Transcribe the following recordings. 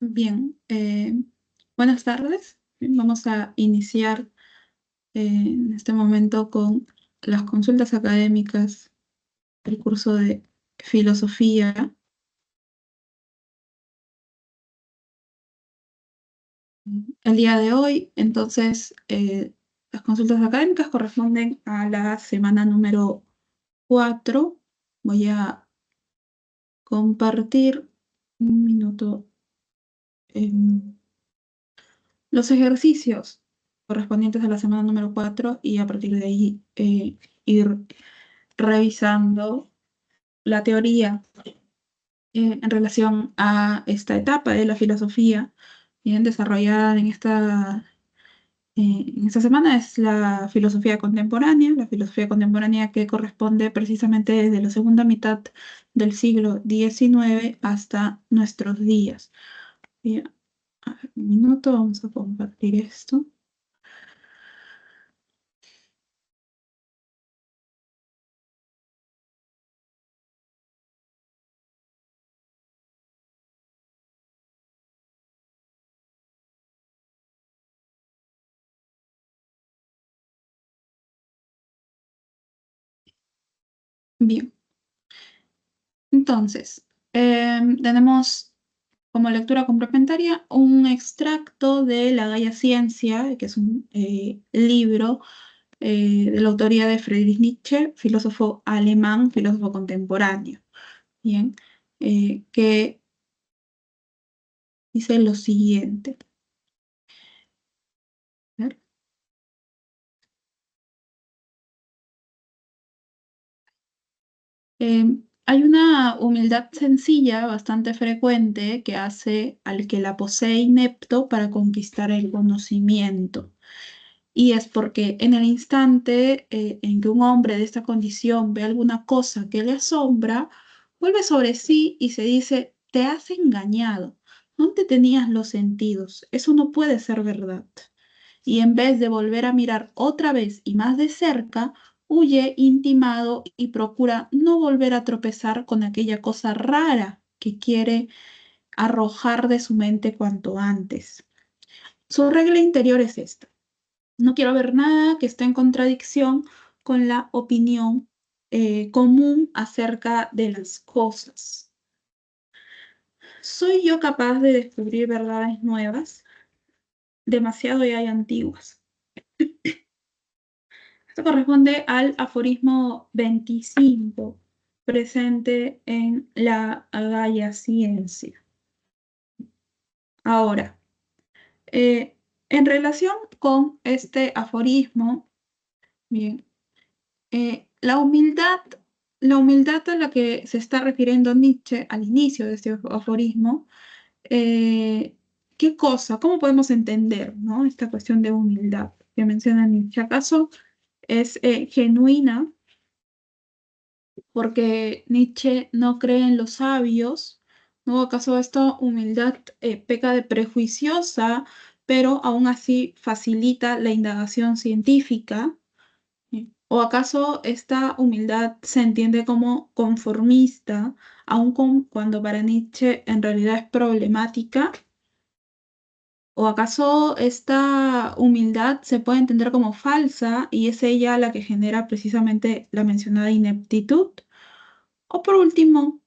Bien, buenas tardes. Vamos a iniciar en este momento con las consultas académicas del curso de filosofía. El día de hoy, entonces, las consultas académicas corresponden a la semana número 4. Voy a compartir un minuto los ejercicios correspondientes a la semana número 4 y a partir de ahí ir revisando la teoría en relación a esta etapa de la filosofía bien desarrollada en esta semana es la filosofía contemporánea que corresponde precisamente desde la segunda mitad del siglo XIX hasta nuestros días. Bien, a ver, un minuto, vamos a compartir esto. Bien, entonces, tenemos como lectura complementaria un extracto de La Gaia Ciencia, que es un libro de la autoría de Friedrich Nietzsche, filósofo alemán, filósofo contemporáneo. Bien, que dice lo siguiente. A ver. Hay una humildad sencilla, bastante frecuente, que hace al que la posee inepto para conquistar el conocimiento. Y es porque en el instante en que un hombre de esta condición ve alguna cosa que le asombra, vuelve sobre sí y se dice, te has engañado, no te tenías los sentidos, eso no puede ser verdad. Y en vez de volver a mirar otra vez y más de cerca, huye intimado y procura no volver a tropezar con aquella cosa rara que quiere arrojar de su mente cuanto antes. Su regla interior es esta. No quiero ver nada que esté en contradicción con la opinión común acerca de las cosas. ¿Soy yo capaz de descubrir verdades nuevas? Demasiado ya hay antiguas. Esto corresponde al aforismo 25 presente en la Gaia Ciencia. Ahora, en relación con este aforismo, bien, la humildad a la que se está refiriendo Nietzsche al inicio de este aforismo, eh, ¿qué cosa? ¿Cómo podemos entender, ¿no? Esta cuestión de humildad que menciona Nietzsche? ¿Acaso es genuina porque Nietzsche no cree en los sabios? ¿No? ¿Acaso esta humildad peca de prejuiciosa, pero aún así facilita la indagación científica? ¿O acaso esta humildad se entiende como conformista, aun cuando para Nietzsche en realidad es problemática? ¿O acaso esta humildad se puede entender como falsa y es ella la que genera precisamente la mencionada ineptitud? O por último,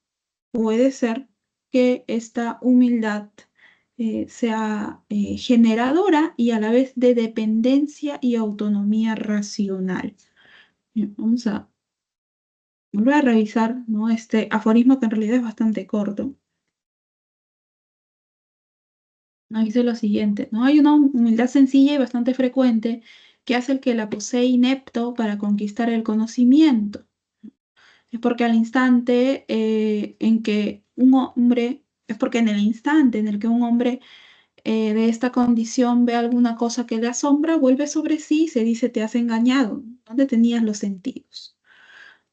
puede ser que esta humildad sea generadora y a la vez de dependencia y autonomía racional. Bien, vamos a volver a revisar, ¿no? Este aforismo que en realidad es bastante corto. Nos dice lo siguiente, ¿no? Hay una humildad sencilla y bastante frecuente que hace el que la posee inepto para conquistar el conocimiento. Es porque al instante en que un hombre, es porque en el instante en el que un hombre de esta condición ve alguna cosa que le asombra, vuelve sobre sí y se dice, te has engañado, ¿dónde tenías los sentidos?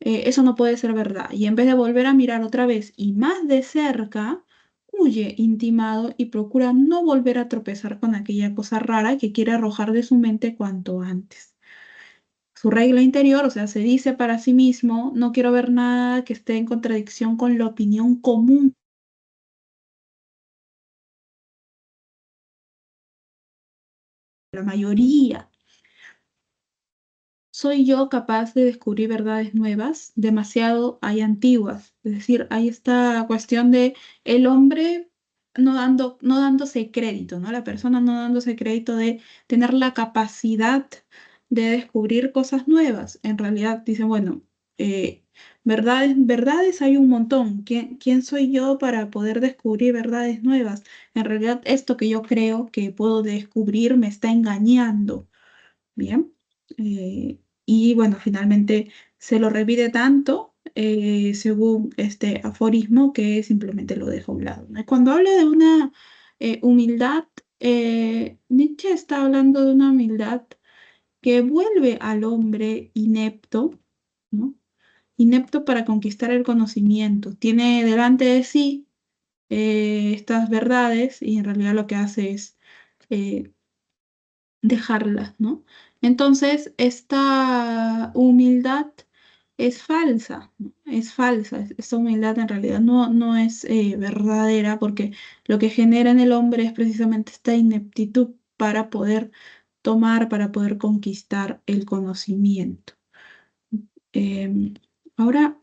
Eso no puede ser verdad. Y en vez de volver a mirar otra vez y más de cerca, huye intimado y procura no volver a tropezar con aquella cosa rara que quiere arrojar de su mente cuanto antes. Su regla interior, o sea, se dice para sí mismo, no quiero ver nada que esté en contradicción con la opinión común la mayoría. ¿Soy yo capaz de descubrir verdades nuevas? Demasiado hay antiguas. Es decir, hay esta cuestión de el hombre no dándose crédito, ¿no? La persona no dándose crédito de tener la capacidad de descubrir cosas nuevas. En realidad dicen, bueno, eh, verdades hay un montón. ¿Quién soy yo para poder descubrir verdades nuevas? En realidad, esto que yo creo que puedo descubrir me está engañando. Bien. Y bueno, finalmente se lo repite tanto según este aforismo que simplemente lo deja a un lado, ¿no? Y cuando habla de una humildad, Nietzsche está hablando de una humildad que vuelve al hombre inepto, ¿no? Inepto para conquistar el conocimiento. Tiene delante de sí estas verdades y en realidad lo que hace es eh, dejarlas, ¿no? Entonces, esta humildad es falsa, ¿no? Es falsa. Esta humildad en realidad no es verdadera porque lo que genera en el hombre es precisamente esta ineptitud para poder tomar, para poder conquistar el conocimiento. Em, ahora,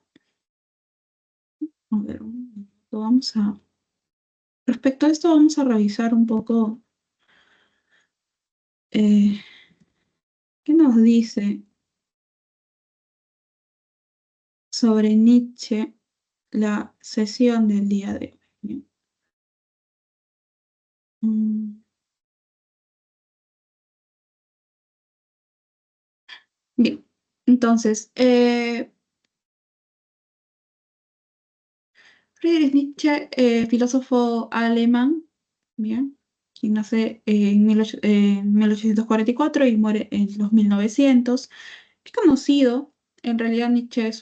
a ver, vamos a, respecto a esto, vamos a revisar un poco eh, qué nos dice sobre Nietzsche la sesión del día de hoy. Mm, Bien, entonces, Friedrich Nietzsche, filósofo alemán, bien, quien nace en 1844 y muere en los 1900, es conocido, en realidad Nietzsche es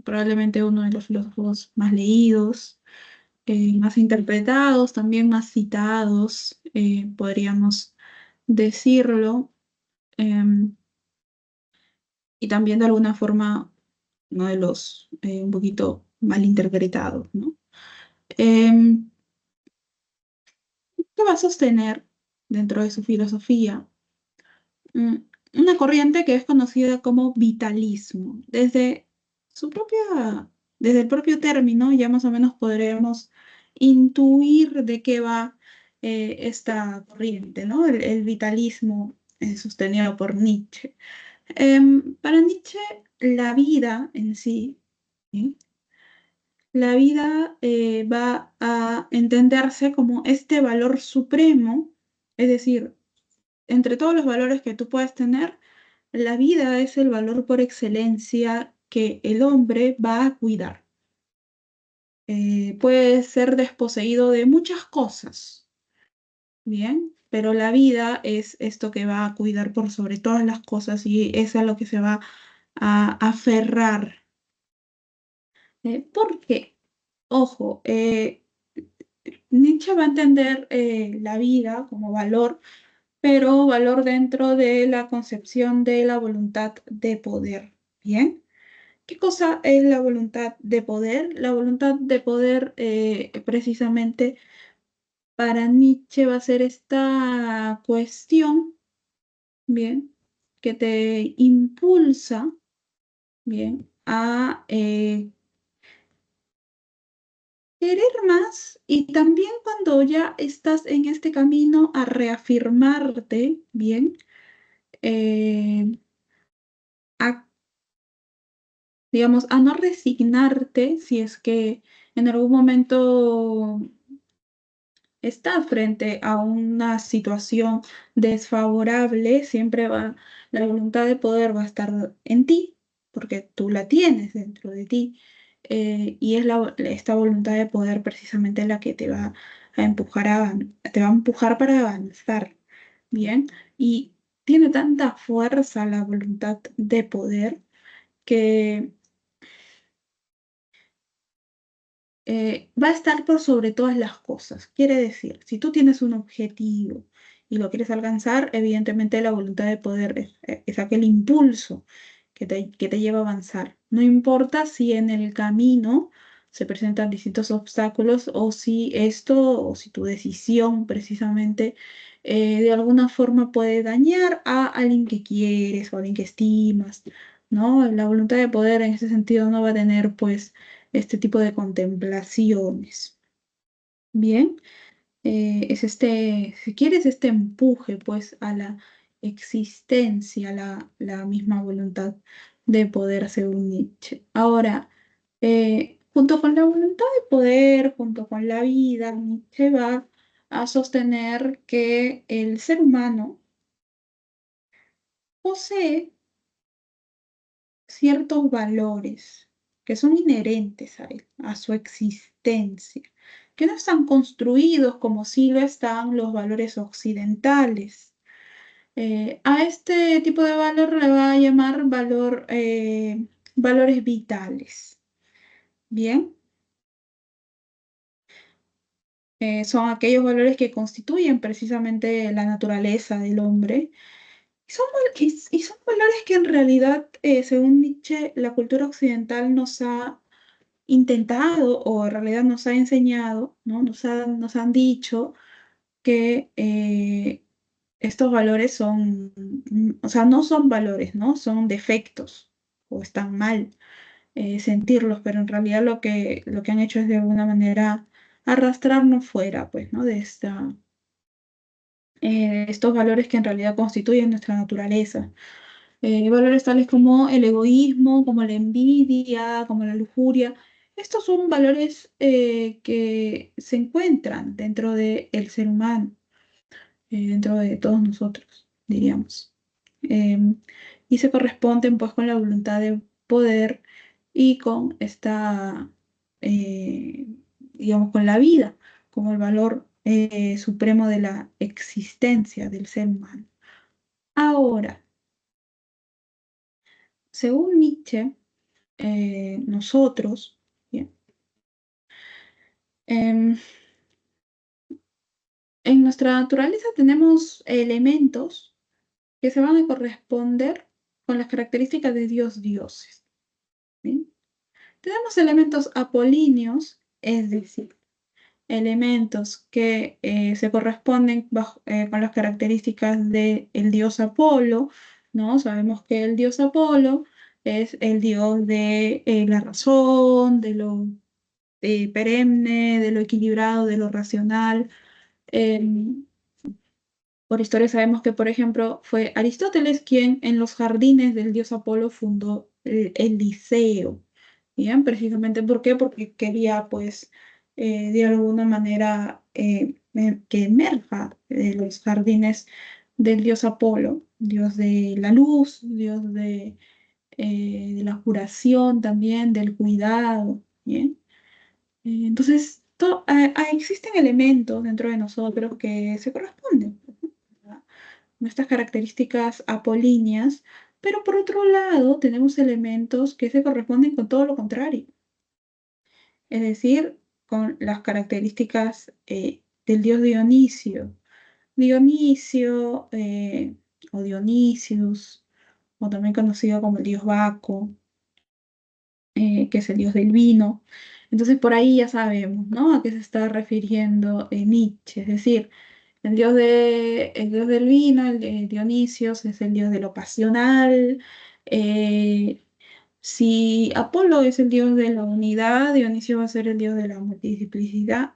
probablemente uno de los filósofos más leídos, más interpretados, también más citados, podríamos decirlo. em, y también de alguna forma uno de los un poquito malinterpretados, ¿no? ¿Qué va a sostener dentro de su filosofía? Mm, una corriente que es conocida como vitalismo. Desde el propio término ya más o menos podremos intuir de qué va esta corriente, ¿no? El vitalismo sostenido por Nietzsche. Para Nietzsche, la vida en sí, ¿sí? La vida va a entenderse como este valor supremo, es decir, entre todos los valores que tú puedes tener, la vida es el valor por excelencia que el hombre va a cuidar. Puede ser desposeído de muchas cosas, ¿bien? Pero la vida es esto que va a cuidar por sobre todas las cosas y es a lo que se va a aferrar. ¿Por qué? Ojo, Nietzsche va a entender la vida como valor, pero valor dentro de la concepción de la voluntad de poder. ¿Bien? ¿Qué cosa es la voluntad de poder? La voluntad de poder precisamente para Nietzsche va a ser esta cuestión, ¿bien? Que te impulsa, ¿bien? A querer más y también cuando ya estás en este camino a reafirmarte, bien, eh, a, digamos, a no resignarte si es que en algún momento estás frente a una situación desfavorable, siempre la voluntad de poder va a estar en ti, porque tú la tienes dentro de ti. Y es esta voluntad de poder precisamente la que te va a empujar te va a empujar para avanzar, ¿bien? Y tiene tanta fuerza la voluntad de poder que va a estar por sobre todas las cosas. Quiere decir, si tú tienes un objetivo y lo quieres alcanzar, evidentemente la voluntad de poder es aquel impulso que te lleva a avanzar. No importa si en el camino se presentan distintos obstáculos o si esto o si tu decisión precisamente de alguna forma puede dañar a alguien que quieres o alguien que estimas, ¿no? La voluntad de poder en ese sentido no va a tener pues este tipo de contemplaciones. Bien, es este, si quieres, este empuje pues a la existencia, la misma voluntad de poder según Nietzsche. Ahora, junto con la voluntad de poder, junto con la vida, Nietzsche va a sostener que el ser humano posee ciertos valores que son inherentes a él, a su existencia, que no están construidos como si lo están los valores occidentales. A este tipo de valor le va a llamar valores vitales. Bien, son aquellos valores que constituyen precisamente la naturaleza del hombre. Y son valores que en realidad, según Nietzsche, la cultura occidental nos ha intentado o en realidad nos ha enseñado, ¿no? Nos han dicho que estos valores son, o sea, no son valores, ¿no? Son defectos o están mal sentirlos, pero en realidad lo que han hecho es de alguna manera arrastrarnos fuera, pues, ¿no? De estos valores que en realidad constituyen nuestra naturaleza. Valores tales como el egoísmo, como la envidia, como la lujuria. Estos son valores que se encuentran dentro del ser humano, dentro de todos nosotros, diríamos. Em, y se corresponden pues con la voluntad de poder y con esta, eh, digamos, con la vida, como el valor supremo de la existencia del ser humano. Ahora, según Nietzsche, nosotros, bien, em, en nuestra naturaleza tenemos elementos que se van a corresponder con las características de Dios dioses. ¿Bien? Tenemos elementos apolíneos, es decir, elementos que se corresponden con las características del dios Apolo, ¿no? Sabemos que el dios Apolo es el dios de la razón, de lo perenne, de lo equilibrado, de lo racional. Em, por historia sabemos que, por ejemplo, fue Aristóteles quien en los jardines del dios Apolo fundó el Liceo. ¿Bien? Precisamente, ¿por qué? Porque quería, pues, de alguna manera que emerja de los jardines del dios Apolo, dios de la luz, dios de la curación también, del cuidado. ¿Bien? Entonces, existen elementos dentro de nosotros que se corresponden a nuestras características apolíneas, pero por otro lado tenemos elementos que se corresponden con todo lo contrario, es decir, con las características del dios Dionisio. Dionisio o Dionisius, o también conocido como el dios Baco, que es el dios del vino. Entonces por ahí ya sabemos, ¿no? A qué se está refiriendo Nietzsche, es decir, el dios del vino, el de Dionisios, es el dios de lo pasional. eh, si Apolo es el dios de la unidad, Dionisio va a ser el dios de la multiplicidad,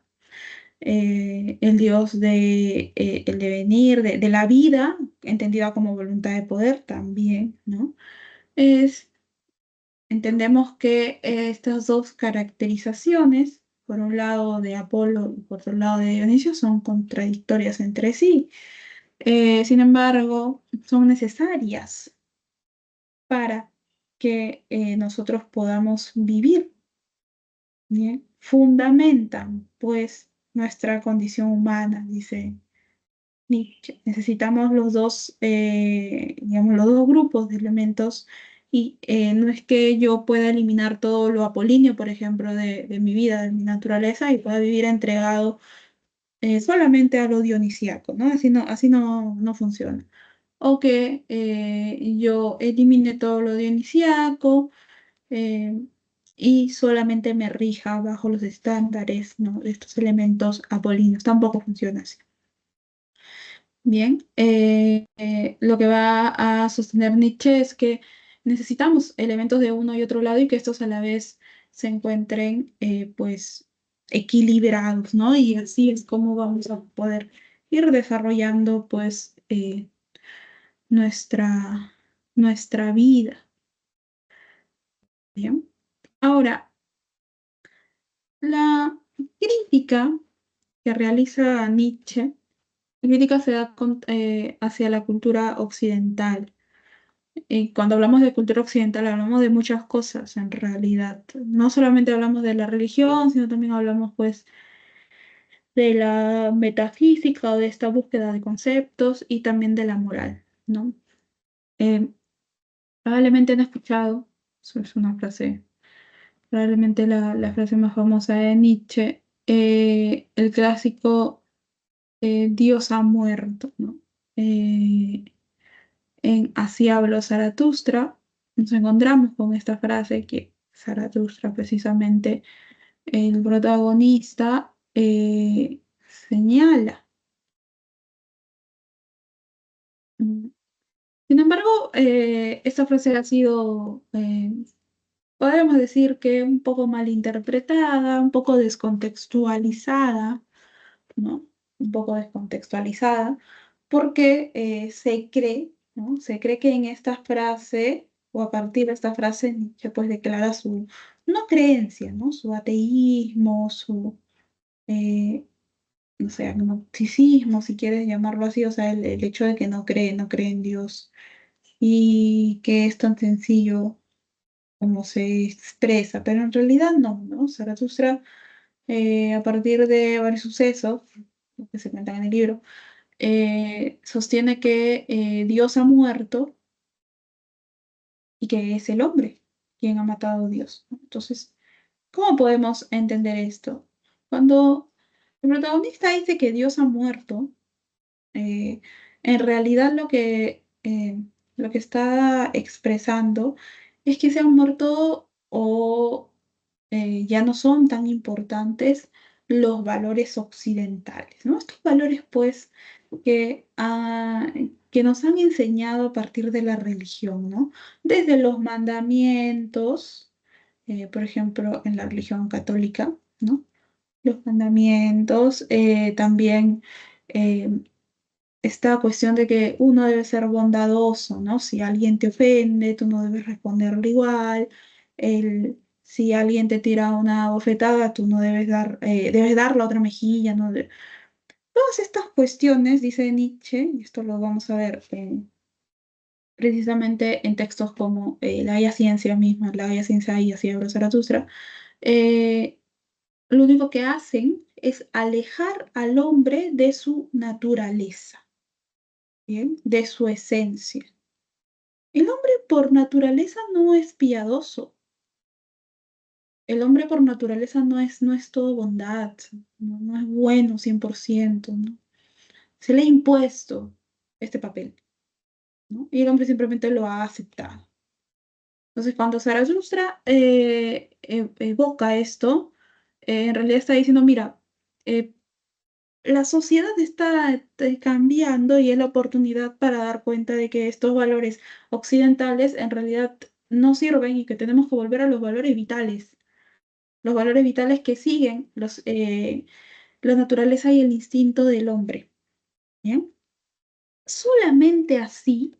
el dios el devenir, de la vida, entendida como voluntad de poder también, ¿no? Es Entendemos que estas dos caracterizaciones, por un lado de Apolo y por otro lado de Dionisio, son contradictorias entre sí. Sin embargo, son necesarias para que nosotros podamos vivir, ¿bien? Fundamentan, pues, nuestra condición humana, dice Nietzsche. Necesitamos los dos, digamos, los dos grupos de elementos y no es que yo pueda eliminar todo lo apolíneo, por ejemplo, de mi vida, de mi naturaleza y pueda vivir entregado solamente a lo dionisíaco, ¿no? Así no, no funciona. O que yo elimine todo lo dionisíaco y solamente me rija bajo los estándares, ¿no? De estos elementos apolinos. Tampoco funciona así. Bien, lo que va a sostener Nietzsche es que necesitamos elementos de uno y otro lado y que estos a la vez se encuentren pues equilibrados, ¿no? Y así es como vamos a poder ir desarrollando pues nuestra, nuestra vida. Bien. Ahora, la crítica que realiza Nietzsche, la crítica se da hacia la cultura occidental. Y cuando hablamos de cultura occidental, hablamos de muchas cosas en realidad. No solamente hablamos de la religión, sino también hablamos pues de la metafísica o de esta búsqueda de conceptos y también de la moral, ¿no? Eh, Probablemente han escuchado, eso es una frase, probablemente la frase más famosa de Nietzsche, el clásico Dios ha muerto, ¿no? Eh, en Así habló Zaratustra, nos encontramos con esta frase que Zaratustra, precisamente el protagonista, señala. Mm. Sin embargo, esta frase ha sido, podemos decir que un poco malinterpretada, un poco descontextualizada, ¿no? Un poco descontextualizada, porque se cree, ¿no? Se cree que en esta frase, o a partir de esta frase, Nietzsche pues declara su no creencia, ¿no? Su ateísmo, su, eh, no sé, agnosticismo, si quieres llamarlo así, o sea, el hecho de que no cree en Dios y que es tan sencillo como se expresa, pero en realidad no, ¿no? Zaratustra, a partir de varios sucesos, que se cuentan en el libro, sostiene que Dios ha muerto y que es el hombre quien ha matado a Dios, ¿no? Entonces, ¿cómo podemos entender esto? Cuando el protagonista dice que Dios ha muerto, eh, en realidad lo que está expresando es que se han muerto o ya no son tan importantes los valores occidentales, ¿no? Estos valores, pues, que, que nos han enseñado a partir de la religión, ¿no? Desde los mandamientos, por ejemplo, en la religión católica, ¿no? Los mandamientos, también eh, esta cuestión de que uno debe ser bondadoso, ¿no? Si alguien te ofende, tú no debes responderle igual. Si alguien te tira una bofetada, tú no debes debes dar la otra mejilla, ¿no? Todas estas cuestiones, dice Nietzsche, y esto lo vamos a ver precisamente en textos como la Bella Ciencia misma, la Bella Ciencia y así habla Zaratustra, eh, lo único que hacen es alejar al hombre de su naturaleza. ¿Bien? De su esencia. El hombre por naturaleza no es piadoso. El hombre por naturaleza no es todo bondad, no es bueno 100%, ¿no? Se le ha impuesto este papel, ¿no? Y el hombre simplemente lo ha aceptado. Entonces, cuando Zaratustra evoca esto, en realidad está diciendo, mira, eh, la sociedad está cambiando y es la oportunidad para dar cuenta de que estos valores occidentales en realidad no sirven y que tenemos que volver a los valores vitales que siguen la naturaleza y el instinto del hombre. ¿Bien? Solamente así,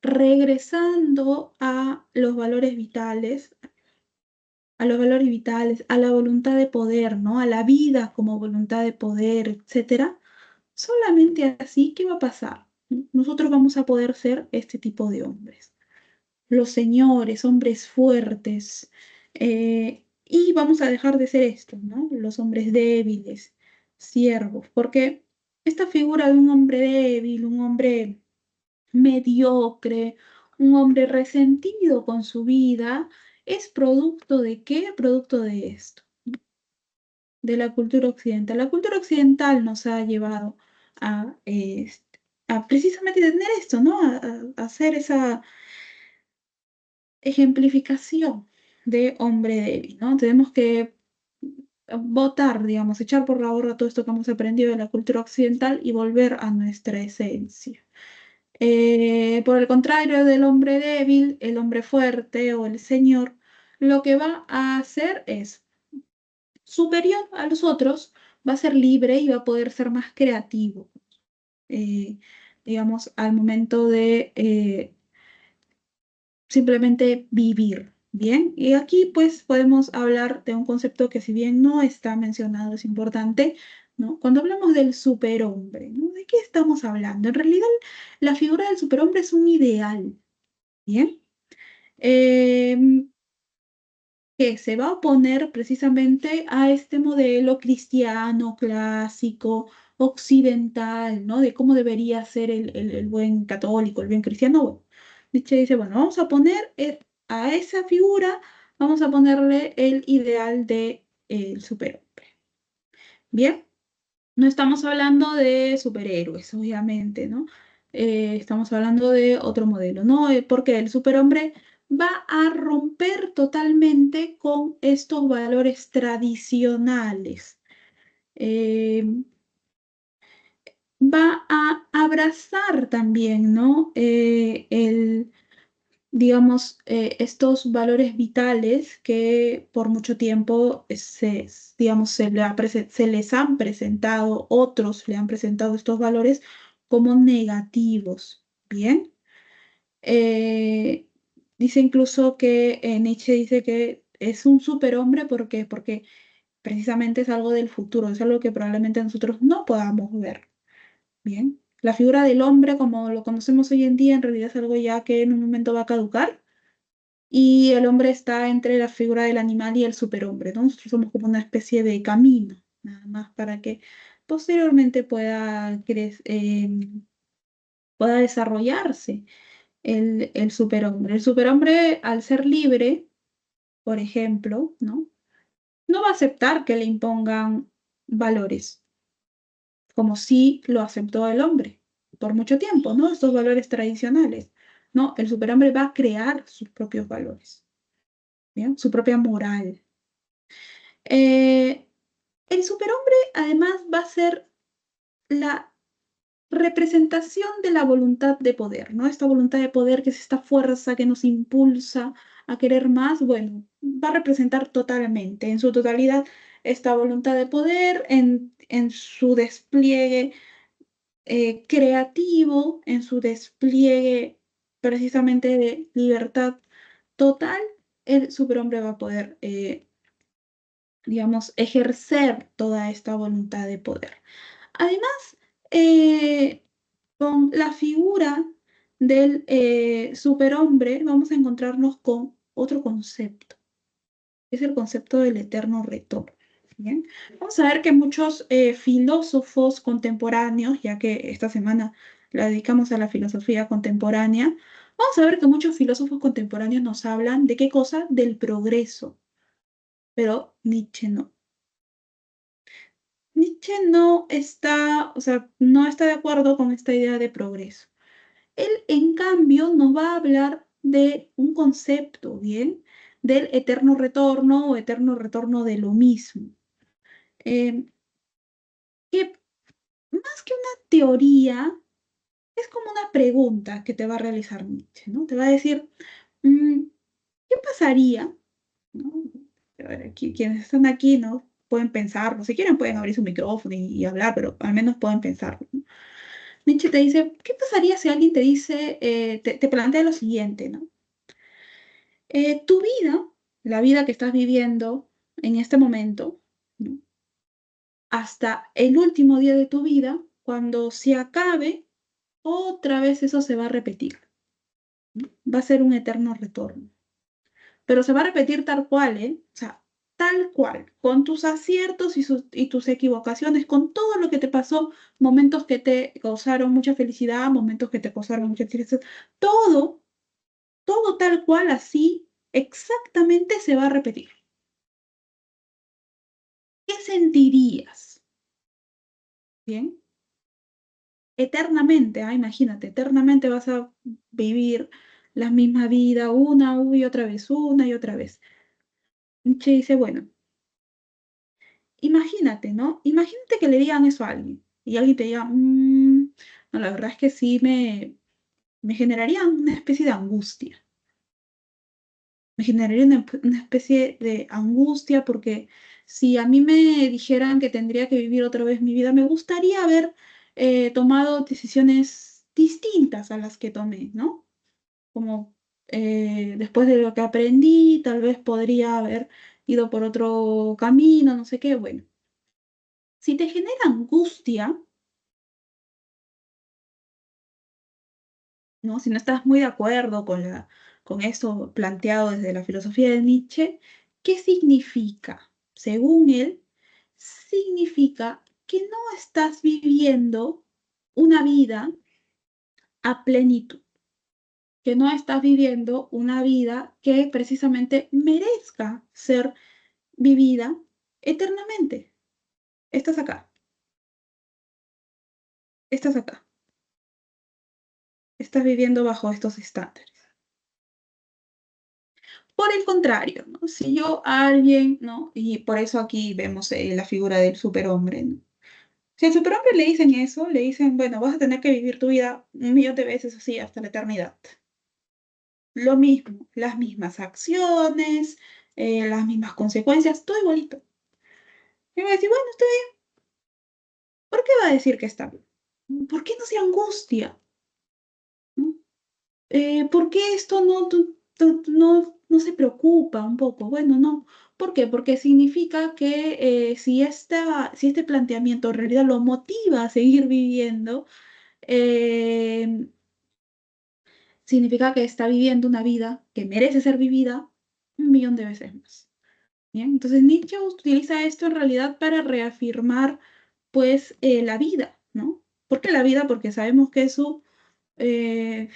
regresando a los valores vitales, a la voluntad de poder, ¿no? A la vida como voluntad de poder, etcétera. Solamente así, ¿qué va a pasar? Nosotros vamos a poder ser este tipo de hombres. Los señores, hombres fuertes, y vamos a dejar de ser estos, ¿no? Los hombres débiles, siervos, porque esta figura de un hombre débil, un hombre mediocre, un hombre resentido con su vida, es producto de ¿qué? Producto de esto, de la cultura occidental. La cultura occidental nos ha llevado a precisamente tener esto, ¿no? A hacer esa ejemplificación, de hombre débil, ¿no? Tenemos que botar, digamos, echar por la borda todo esto que hemos aprendido de la cultura occidental y volver a nuestra esencia. Por el contrario del hombre débil, el hombre fuerte o el señor, lo que va a hacer es superior a los otros, va a ser libre y va a poder ser más creativo, eh, digamos, al momento de simplemente vivir. Bien, y aquí pues podemos hablar de un concepto que si bien no está mencionado, es importante, ¿no? Cuando hablamos del superhombre, ¿no? ¿De qué estamos hablando? En realidad, la figura del superhombre es un ideal, ¿bien? Em, que se va a oponer precisamente a este modelo cristiano, clásico, occidental, ¿no? De cómo debería ser el buen católico, el buen cristiano. Bueno, Nietzsche dice, bueno, vamos a poner a esa figura, vamos a ponerle el ideal de el superhombre. Bien, no estamos hablando de superhéroes, obviamente, ¿no? Estamos hablando de otro modelo, ¿no? Porque el superhombre va a romper totalmente con estos valores tradicionales. Eh, Va a abrazar también, ¿no? Digamos, estos valores vitales que por mucho tiempo digamos, se les han presentado, otros le han presentado estos valores como negativos. Bien. Eh, Dice incluso que Nietzsche dice que es un superhombre porque precisamente es algo del futuro, es algo que probablemente nosotros no podamos ver. Bien. La figura del hombre, como lo conocemos hoy en día, en realidad es algo ya que en un momento va a caducar y el hombre está entre la figura del animal y el superhombre, ¿no? Nosotros somos como una especie de camino, nada más para que posteriormente pueda desarrollarse el superhombre. El superhombre, al ser libre, por ejemplo, ¿no? No va a aceptar que le impongan valores, como sí lo aceptó el hombre por mucho tiempo, ¿no? Estos valores tradicionales. No, el superhombre va a crear sus propios valores, ¿bien? Su propia moral. Eh, el superhombre además va a ser la representación de la voluntad de poder, ¿no? Esta voluntad de poder que es esta fuerza que nos impulsa a querer más, bueno, va a representar totalmente, en su totalidad, esta voluntad de poder, en su despliegue creativo, en su despliegue precisamente de libertad total, el superhombre va a poder digamos, ejercer toda esta voluntad de poder. Además, eh, con la figura del superhombre vamos a encontrarnos con otro concepto, que es el concepto del eterno retorno. Bien, vamos a ver que muchos filósofos contemporáneos, ya que esta semana la dedicamos a la filosofía contemporánea, vamos a ver que muchos filósofos contemporáneos nos hablan de qué cosa, del progreso, pero Nietzsche no. Nietzsche no está, o sea, no está de acuerdo con esta idea de progreso. Él, en cambio, nos va a hablar de un concepto, ¿bien? Del eterno retorno o eterno retorno de lo mismo. Eh, que más que una teoría, es como una pregunta que te va a realizar Nietzsche, ¿no? Te va a decir, mm, ¿qué pasaría? ¿No? A ver, quienes están aquí, ¿no? Pueden pensarlo. Si quieren, pueden abrir su micrófono y hablar, pero al menos pueden pensarlo. ¿No? Nietzsche te dice, ¿qué pasaría si alguien te dice, te plantea lo siguiente, ¿no? Tu vida, la vida que estás viviendo en este momento, ¿no? Hasta el último día de tu vida, cuando se acabe, otra vez eso se va a repetir, ¿no? Va a ser un eterno retorno. Pero se va a repetir tal cual, ¿eh? O sea, tal cual, con tus aciertos y tus equivocaciones, con todo lo que te pasó, momentos que te causaron mucha felicidad, momentos que te causaron mucha tristeza, todo, todo tal cual, así, exactamente se va a repetir. ¿Qué sentirías? Bien, eternamente, imagínate, eternamente vas a vivir la misma vida una y otra vez, una y otra vez. Nietzsche dice, bueno, imagínate, ¿no? Imagínate que le digan eso a alguien y alguien te diga, no, la verdad es que sí me generaría una especie de angustia. Me generaría una especie de angustia porque si a mí me dijeran que tendría que vivir otra vez mi vida, me gustaría haber tomado decisiones distintas a las que tomé, ¿no? Como después de lo que aprendí, tal vez podría haber ido por otro camino, no sé qué. Bueno, si te genera angustia, ¿no? Si no estás muy de acuerdo con eso planteado desde la filosofía de Nietzsche, ¿qué significa? Según él, significa que no estás viviendo una vida a plenitud, que no estás viviendo una vida que precisamente merezca ser vivida eternamente. Estás acá, estás acá, estás viviendo bajo estos estándares. Por el contrario, ¿no? Si yo a alguien, ¿no? Y por eso aquí vemos la figura del superhombre, ¿no? Si al superhombre le dicen eso, le dicen, bueno, vas a tener que vivir tu vida un millón de veces así hasta la eternidad. Lo mismo, las mismas acciones, las mismas consecuencias, todo igualito. Y me va a decir, bueno, está bien. ¿Por qué va a decir que está bien? ¿Por qué no se angustia? ¿No? ¿Por qué esto no se preocupa un poco? Bueno, no. ¿Por qué? Porque significa que si este planteamiento en realidad lo motiva a seguir viviendo, eh, significa que está viviendo una vida que merece ser vivida un millón de veces más. Bien, entonces Nietzsche utiliza esto en realidad para reafirmar, pues, la vida, ¿no? ¿Por qué la vida? Porque sabemos que su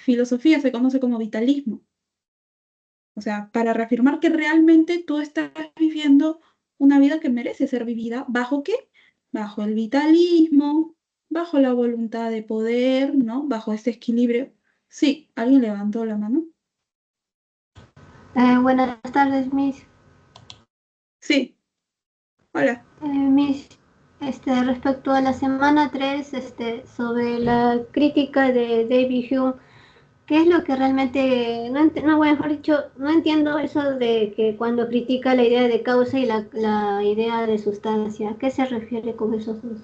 filosofía se conoce como vitalismo. O sea, para reafirmar que realmente tú estás viviendo una vida que merece ser vivida. ¿Bajo qué? Bajo el vitalismo, bajo la voluntad de poder, ¿no? Bajo este equilibrio. Sí, alguien levantó la mano. Buenas tardes, Miss. Sí, hola. Miss, respecto a la semana 3, sobre la crítica de David Hume, ¿qué es lo que realmente, no, bueno, mejor dicho, no entiendo eso de que cuando critica la idea de causa y la idea de sustancia? ¿A qué se refiere con esos dos?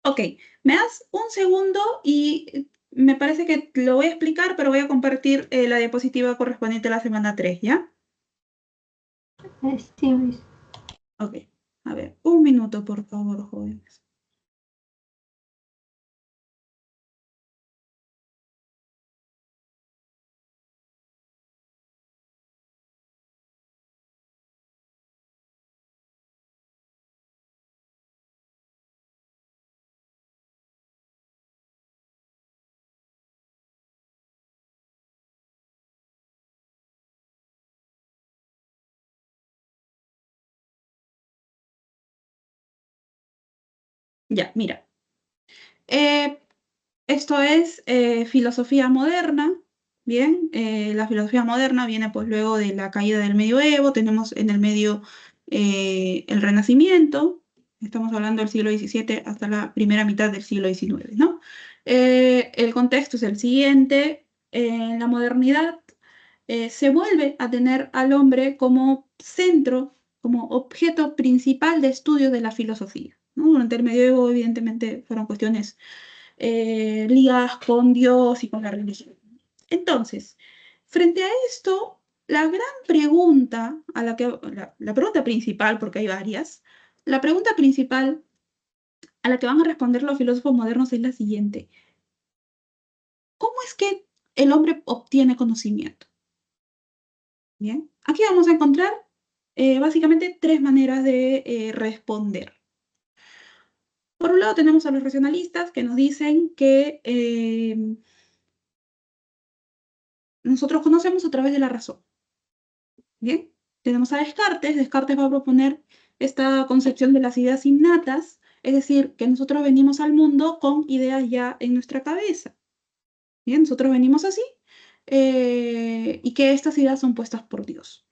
Ok, me das un segundo y me parece que lo voy a explicar, pero voy a compartir la diapositiva correspondiente a la semana 3, ¿ya? Sí, Miss. Ok, a ver, un minuto, por favor, jóvenes. Ya, mira. Eh, Esto es filosofía moderna, ¿bien? La filosofía moderna viene pues luego de la caída del medioevo, tenemos en el medio el Renacimiento, estamos hablando del siglo XVII hasta la primera mitad del siglo XIX, ¿no? El contexto es el siguiente, en la modernidad se vuelve a tener al hombre como centro, como objeto principal de estudio de la filosofía, ¿no? Durante el medioevo evidentemente fueron cuestiones ligadas con Dios y con la religión. Entonces, frente a esto, la gran pregunta, la pregunta principal, porque hay varias, la pregunta principal a la que van a responder los filósofos modernos es la siguiente. ¿Cómo es que el hombre obtiene conocimiento? Bien, aquí vamos a encontrar básicamente tres maneras de responder. Por un lado tenemos a los racionalistas que nos dicen que nosotros conocemos a través de la razón. Bien, tenemos a Descartes. Descartes va a proponer esta concepción de las ideas innatas, es decir, que nosotros venimos al mundo con ideas ya en nuestra cabeza. Bien, nosotros venimos así y que estas ideas son puestas por Dios.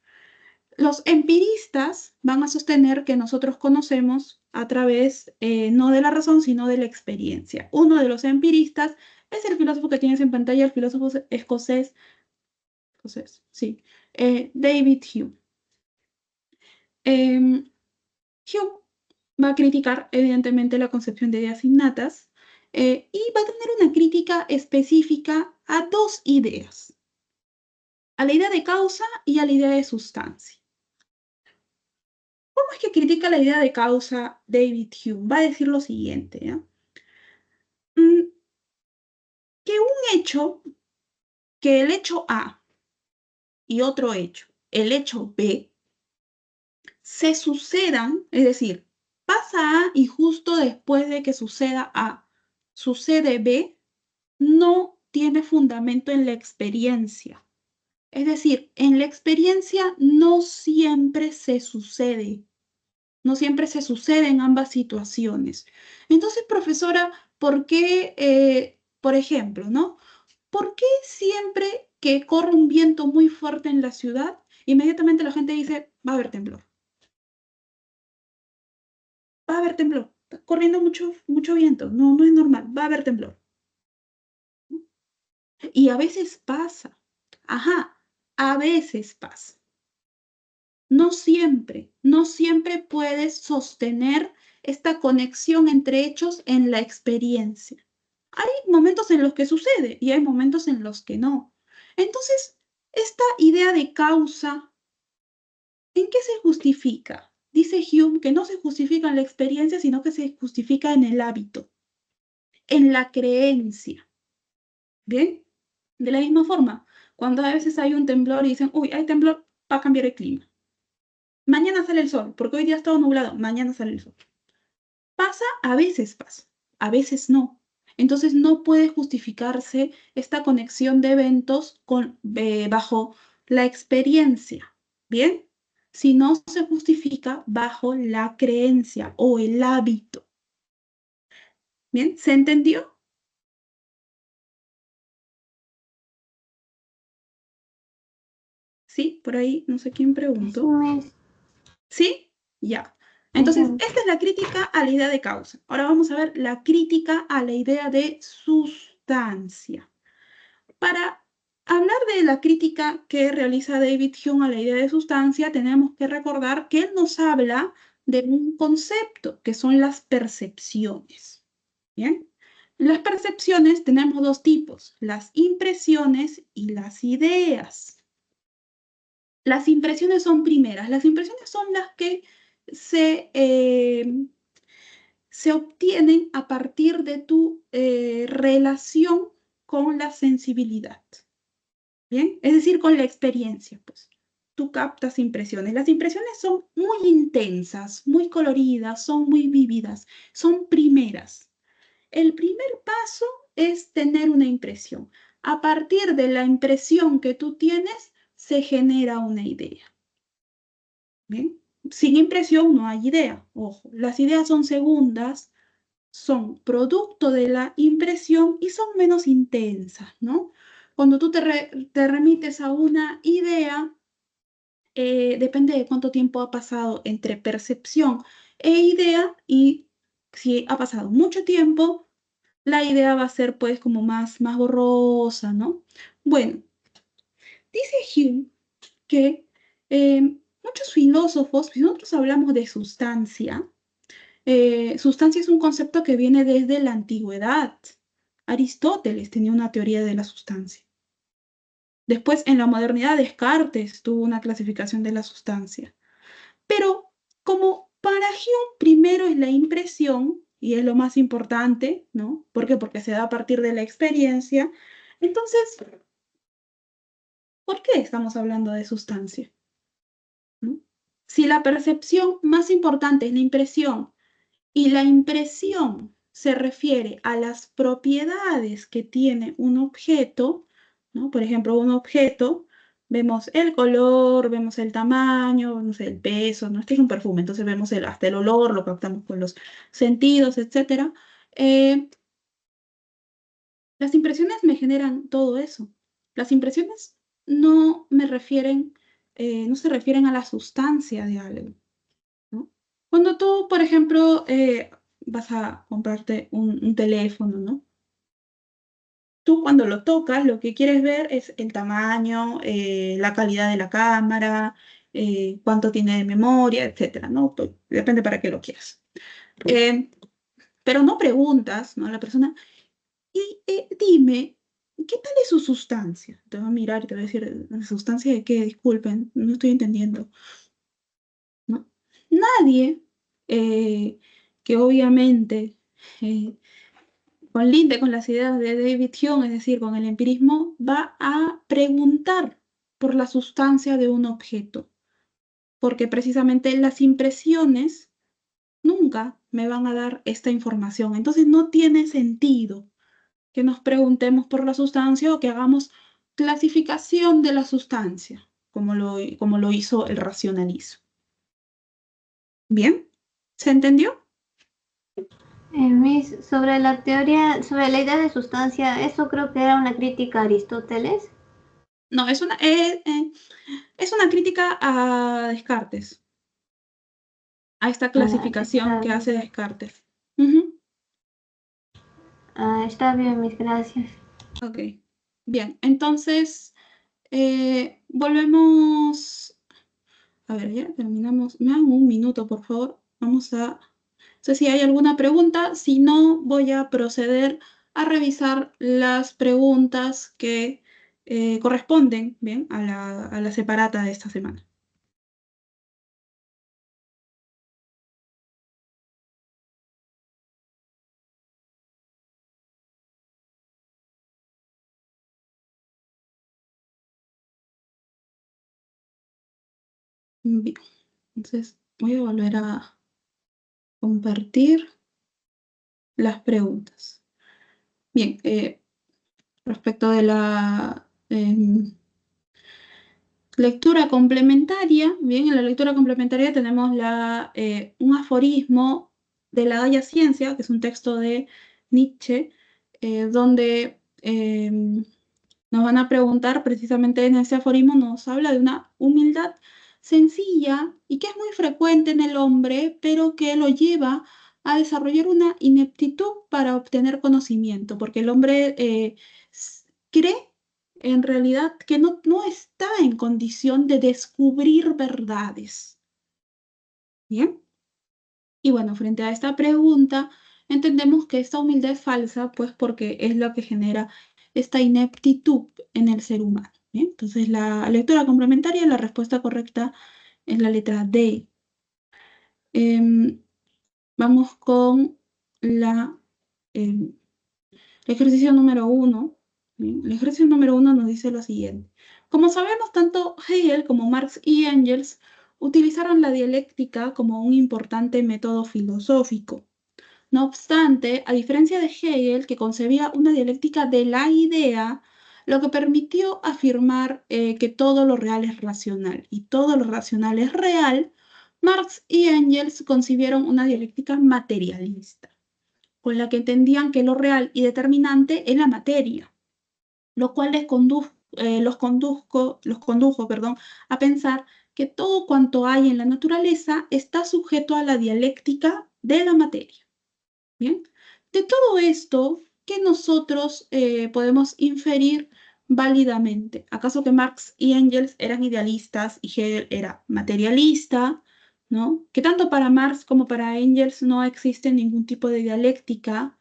Los empiristas van a sostener que nosotros conocemos a través no de la razón, sino de la experiencia. Uno de los empiristas es el filósofo que tienes en pantalla, el filósofo escocés, sí, David Hume. Hume va a criticar, evidentemente, la concepción de ideas innatas y va a tener una crítica específica a dos ideas, a la idea de causa y a la idea de sustancia. ¿Cómo es que critica la idea de causa David Hume? Va a decir lo siguiente, ¿ya? Que un hecho, que el hecho A y otro hecho, el hecho B, se sucedan, es decir, pasa A y justo después de que suceda A, sucede B, no tiene fundamento en la experiencia. Es decir, en la experiencia no siempre se sucede. No siempre se sucede en ambas situaciones. Entonces, profesora, ¿por qué, por ejemplo, ¿no? ¿Por qué siempre que corre un viento muy fuerte en la ciudad, inmediatamente la gente dice, va a haber temblor? Va a haber temblor. Está corriendo mucho viento. No, no es normal. Va a haber temblor. Y a veces pasa. Ajá, a veces pasa. No siempre puedes sostener esta conexión entre hechos en la experiencia. Hay momentos en los que sucede y hay momentos en los que no. Entonces, esta idea de causa, ¿en qué se justifica? Dice Hume que no se justifica en la experiencia, sino que se justifica en el hábito, en la creencia. ¿Bien? De la misma forma, cuando a veces hay un temblor y dicen, uy, hay temblor, va a cambiar el clima. Mañana sale el sol, porque hoy día ha estado nublado, mañana sale el sol. Pasa, a veces no. Entonces no puede justificarse esta conexión de eventos bajo la experiencia, ¿bien? Si no se justifica bajo la creencia o el hábito. ¿Bien? ¿Se entendió? Sí, por ahí no sé quién Sí, preguntó. ¿Sí? Ya. Entonces, esta es la crítica a la idea de causa. Ahora vamos a ver la crítica a la idea de sustancia. Para hablar de la crítica que realiza David Hume a la idea de sustancia, tenemos que recordar que él nos habla de un concepto, que son las percepciones. ¿Bien? Las percepciones tenemos dos tipos, las impresiones y las ideas. Las impresiones son primeras. Las impresiones son las que se obtienen a partir de tu relación con la sensibilidad. ¿Bien? Es decir, con la experiencia, pues. Tú captas impresiones. Las impresiones son muy intensas, muy coloridas, son muy vívidas, son primeras. El primer paso es tener una impresión. A partir de la impresión que tú tienes, se genera una idea. ¿Bien? Sin impresión no hay idea. Ojo, las ideas son segundas, son producto de la impresión y son menos intensas, ¿no? Cuando tú te remites a una idea, depende de cuánto tiempo ha pasado entre percepción e idea, y si ha pasado mucho tiempo, la idea va a ser pues como más borrosa, ¿no? Bueno, dice Hume que muchos filósofos, si nosotros hablamos de sustancia, sustancia es un concepto que viene desde la antigüedad. Aristóteles tenía una teoría de la sustancia. Después, en la modernidad, Descartes tuvo una clasificación de la sustancia. Pero como para Hume primero es la impresión, y es lo más importante, ¿no? ¿Por qué? Porque se da a partir de la experiencia. Entonces, ¿por qué estamos hablando de sustancia? ¿No? Si la percepción más importante es la impresión, y la impresión se refiere a las propiedades que tiene un objeto, ¿no? Por ejemplo, un objeto, vemos el color, vemos el tamaño, no sé, el peso, ¿no? Este es un perfume, entonces vemos hasta el olor, lo captamos con los sentidos, etc. Las impresiones me generan todo eso. Las impresiones no me refieren no se refieren a la sustancia de algo, ¿no? Cuando tú, por ejemplo, vas a comprarte un teléfono, ¿no? Tú cuando lo tocas, lo que quieres ver es el tamaño, la calidad de la cámara, cuánto tiene de memoria, etcétera, ¿no? Pues, depende para qué lo quieras. Eh, pero no preguntas, ¿no? A la persona, y dime, ¿qué tal es su sustancia? Te va a mirar y te va a decir, ¿la sustancia de qué? Disculpen, no estoy entendiendo, ¿no? Nadie que obviamente eh, colinde con las ideas de David Hume, es decir, con el empirismo, va a preguntar por la sustancia de un objeto, porque precisamente las impresiones nunca me van a dar esta información. Entonces no tiene sentido que nos preguntemos por la sustancia o que hagamos clasificación de la sustancia, como lo hizo el racionalismo. ¿Bien? ¿Se entendió? Sobre la teoría, sobre la idea de sustancia, eso creo que era una crítica a Aristóteles. No, es una crítica a Descartes, a esta clasificación que hace Descartes. Ujú. Está bien, mis gracias. Ok, bien, entonces volvemos. A ver, ya terminamos. Me dan un minuto, por favor. Vamos a. No sé si hay alguna pregunta. Si no, voy a proceder a revisar las preguntas que corresponden, bien, a la separata de esta semana. Bien, entonces voy a volver a compartir las preguntas. Bien, respecto de la lectura complementaria, bien, en la lectura complementaria tenemos un aforismo de la Gaia Ciencia, que es un texto de Nietzsche, donde nos van a preguntar, precisamente en ese aforismo nos habla de una humildad sencilla y que es muy frecuente en el hombre, pero que lo lleva a desarrollar una ineptitud para obtener conocimiento, porque el hombre cree en realidad que no está en condición de descubrir verdades. ¿Bien? Y bueno, frente a esta pregunta, entendemos que esta humildad es falsa, pues porque es lo que genera esta ineptitud en el ser humano. ¿Bien? Entonces, la lectura complementaria, la respuesta correcta es la letra D. Em, Vamos con la, em, el ejercicio número 1. ¿Bien? El ejercicio número 1 nos dice lo siguiente. Como sabemos, tanto Hegel como Marx y Engels utilizaron la dialéctica como un importante método filosófico. No obstante, a diferencia de Hegel, que concebía una dialéctica de la idea, lo que permitió afirmar que todo lo real es racional y todo lo racional es real, Marx y Engels concibieron una dialéctica materialista, con la que entendían que lo real y determinante es la materia, lo cual los condujo, perdón, a pensar que todo cuanto hay en la naturaleza está sujeto a la dialéctica de la materia. Bien, de todo esto, ¿qué nosotros podemos inferir válidamente? ¿Acaso que Marx y Engels eran idealistas y Hegel era materialista? ¿No? Que tanto para Marx como para Engels no existe ningún tipo de dialéctica.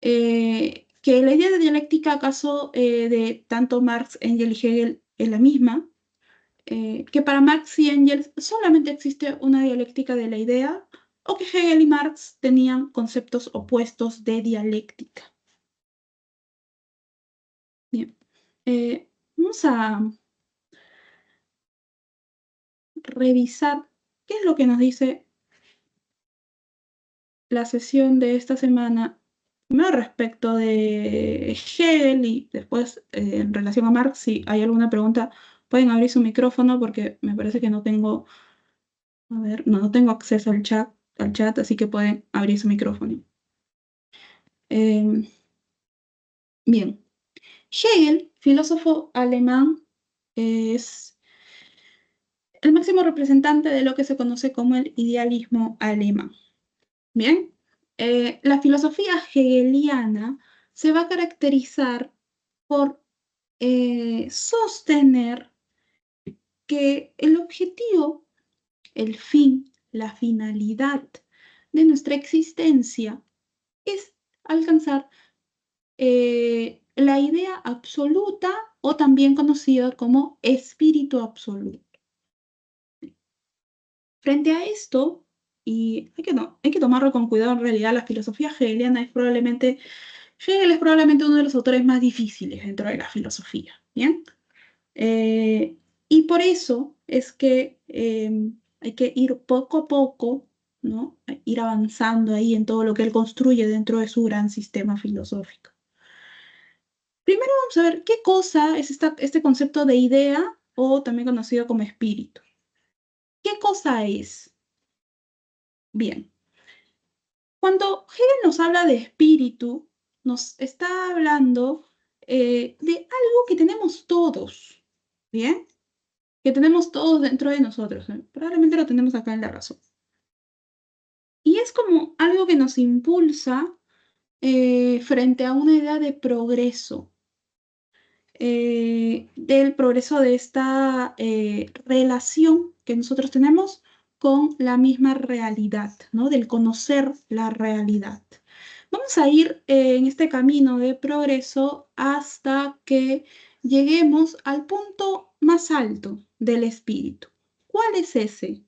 Que la idea de dialéctica, acaso de tanto Marx, Engels y Hegel es la misma. Que para Marx y Engels solamente existe una dialéctica de la idea, o que Hegel y Marx tenían conceptos opuestos de dialéctica. Bien, vamos a revisar qué es lo que nos dice la sesión de esta semana, primero respecto de Hegel y después en relación a Marx. Si hay alguna pregunta, pueden abrir su micrófono porque me parece que no tengo, a ver, no tengo acceso al chat, así que pueden abrir su micrófono. Bien, Hegel, filósofo alemán, es el máximo representante de lo que se conoce como el idealismo alemán. Bien, la filosofía hegeliana se va a caracterizar por sostener que el objetivo, el fin, la finalidad de nuestra existencia es alcanzar la idea absoluta o también conocida como espíritu absoluto. Frente a esto, y hay que tomarlo con cuidado en realidad, la filosofía hegeliana Hegel es probablemente uno de los autores más difíciles dentro de la filosofía, ¿bien? Eh, y por eso es que hay que ir poco a poco, ¿no? Ir avanzando ahí en todo lo que él construye dentro de su gran sistema filosófico. Primero vamos a ver qué cosa es este concepto de idea o también conocido como espíritu. ¿Qué cosa es? Bien, cuando Hegel nos habla de espíritu, nos está hablando de algo que tenemos todos, ¿bien? Que tenemos todos dentro de nosotros. Probablemente lo tenemos acá en la razón. Y es como algo que nos impulsa frente a una idea de progreso, del progreso de esta relación que nosotros tenemos con la misma realidad, ¿no? Del conocer la realidad. Vamos a ir en este camino de progreso hasta que lleguemos al punto más alto del espíritu. ¿Cuál es ese?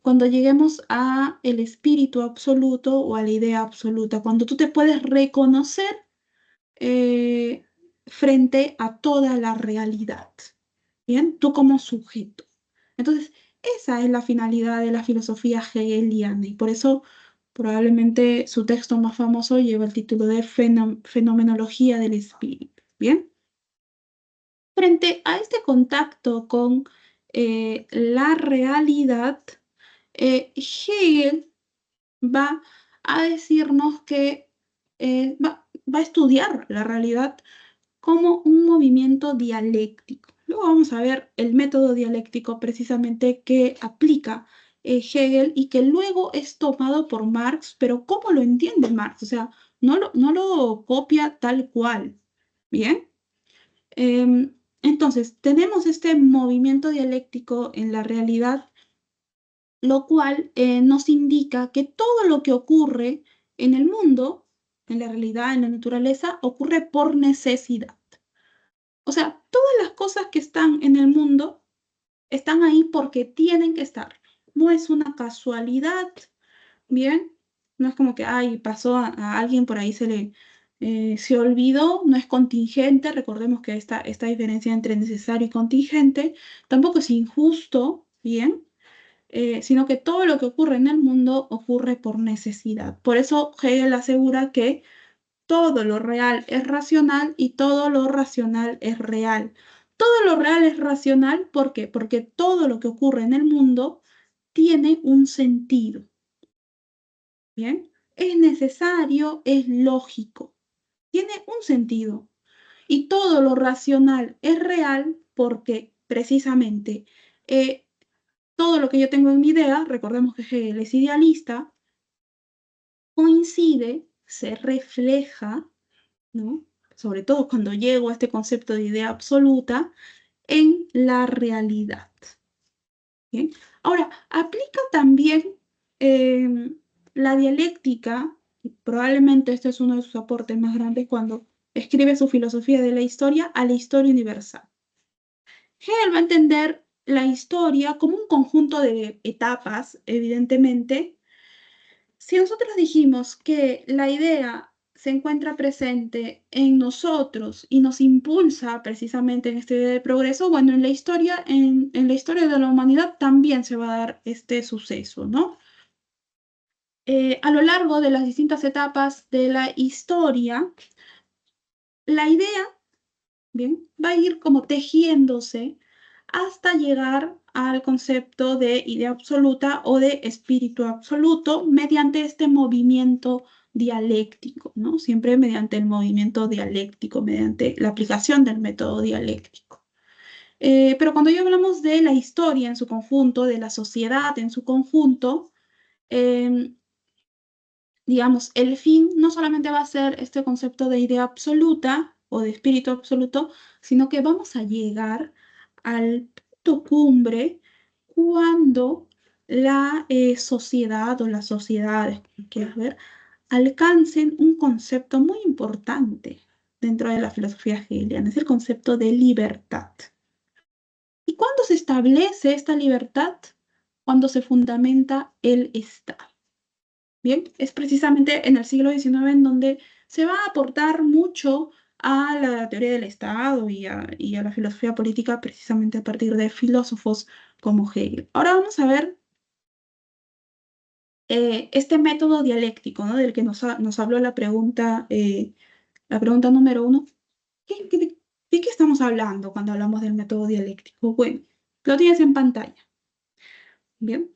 Cuando lleguemos a el espíritu absoluto o a la idea absoluta, cuando tú te puedes reconocer eh, frente a toda la realidad, ¿bien? Tú como sujeto. Entonces, esa es la finalidad de la filosofía hegeliana y por eso probablemente su texto más famoso lleva el título de Fenomenología del Espíritu, ¿bien? Frente a este contacto con la realidad, Hegel va a decirnos que va a estudiar la realidad como un movimiento dialéctico. Luego vamos a ver el método dialéctico precisamente que aplica Hegel y que luego es tomado por Marx, pero ¿cómo lo entiende Marx? O sea, no lo copia tal cual. ¿Bien? Entonces, tenemos este movimiento dialéctico en la realidad, lo cual nos indica que todo lo que ocurre en el mundo, en la realidad, en la naturaleza, ocurre por necesidad. O sea, todas las cosas que están en el mundo están ahí porque tienen que estar. No es una casualidad, ¿bien? No es como que, ay, pasó a alguien por ahí, se olvidó, no es contingente. Recordemos que esta diferencia entre necesario y contingente tampoco es injusto, ¿bien? Sino que todo lo que ocurre en el mundo ocurre por necesidad. Por eso Hegel asegura que todo lo real es racional y todo lo racional es real. Todo lo real es racional, ¿por qué? Porque todo lo que ocurre en el mundo tiene un sentido. ¿Bien? Es necesario, es lógico, tiene un sentido. Y todo lo racional es real porque precisamente todo lo que yo tengo en mi idea, recordemos que Hegel es idealista, coincide, se refleja, ¿no? Sobre todo cuando llego a este concepto de idea absoluta, en la realidad. ¿Bien? Ahora, aplica también la dialéctica, y probablemente este es uno de sus aportes más grandes cuando escribe su filosofía de la historia a la historia universal. Hegel va a entender la historia como un conjunto de etapas, evidentemente. Si nosotros dijimos que la idea se encuentra presente en nosotros y nos impulsa precisamente en este idea de progreso, bueno, en la historia de la humanidad también se va a dar este suceso, ¿no? A lo largo de las distintas etapas de la historia, la idea, bien, va a ir como tejiéndose hasta llegar al concepto de idea absoluta o de espíritu absoluto mediante este movimiento dialéctico, ¿no? Siempre mediante el movimiento dialéctico, mediante la aplicación del método dialéctico. Pero cuando ya hablamos de la historia en su conjunto, de la sociedad en su conjunto, em, digamos, el fin no solamente va a ser este concepto de idea absoluta o de espíritu absoluto, sino que vamos a llegar al punto cumbre cuando la sociedad o las sociedades, como quieras ver, alcancen un concepto muy importante dentro de la filosofía hegeliana, es el concepto de libertad. ¿Y cuándo se establece esta libertad? Cuando se fundamenta el Estado. Bien, es precisamente en el siglo XIX en donde se va a aportar mucho a la teoría del Estado y a la filosofía política precisamente a partir de filósofos como Hegel. Ahora vamos a ver este método dialéctico, ¿no? Del que nos habló la pregunta número uno. ¿De qué estamos hablando cuando hablamos del método dialéctico? Bueno, lo tienes en pantalla. Bien.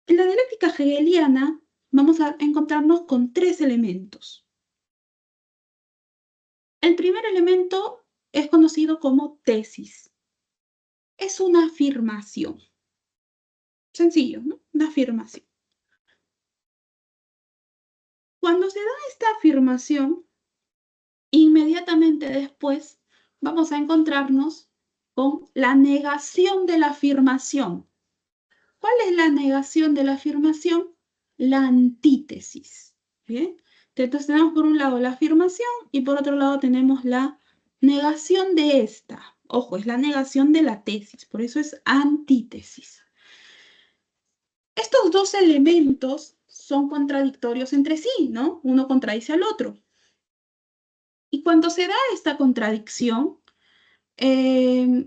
En la dialéctica hegeliana vamos a encontrarnos con tres elementos. El primer elemento es conocido como tesis. Es una afirmación. Sencillo, ¿no? Una afirmación. Cuando se da esta afirmación, inmediatamente después vamos a encontrarnos con la negación de la afirmación. ¿Cuál es la negación de la afirmación? La antítesis. ¿Bien? Entonces tenemos por un lado la afirmación y por otro lado tenemos la negación de esta. Ojo, es la negación de la tesis, por eso es antítesis. Estos dos elementos son contradictorios entre sí, ¿no? Uno contradice al otro. Y cuando se da esta contradicción, se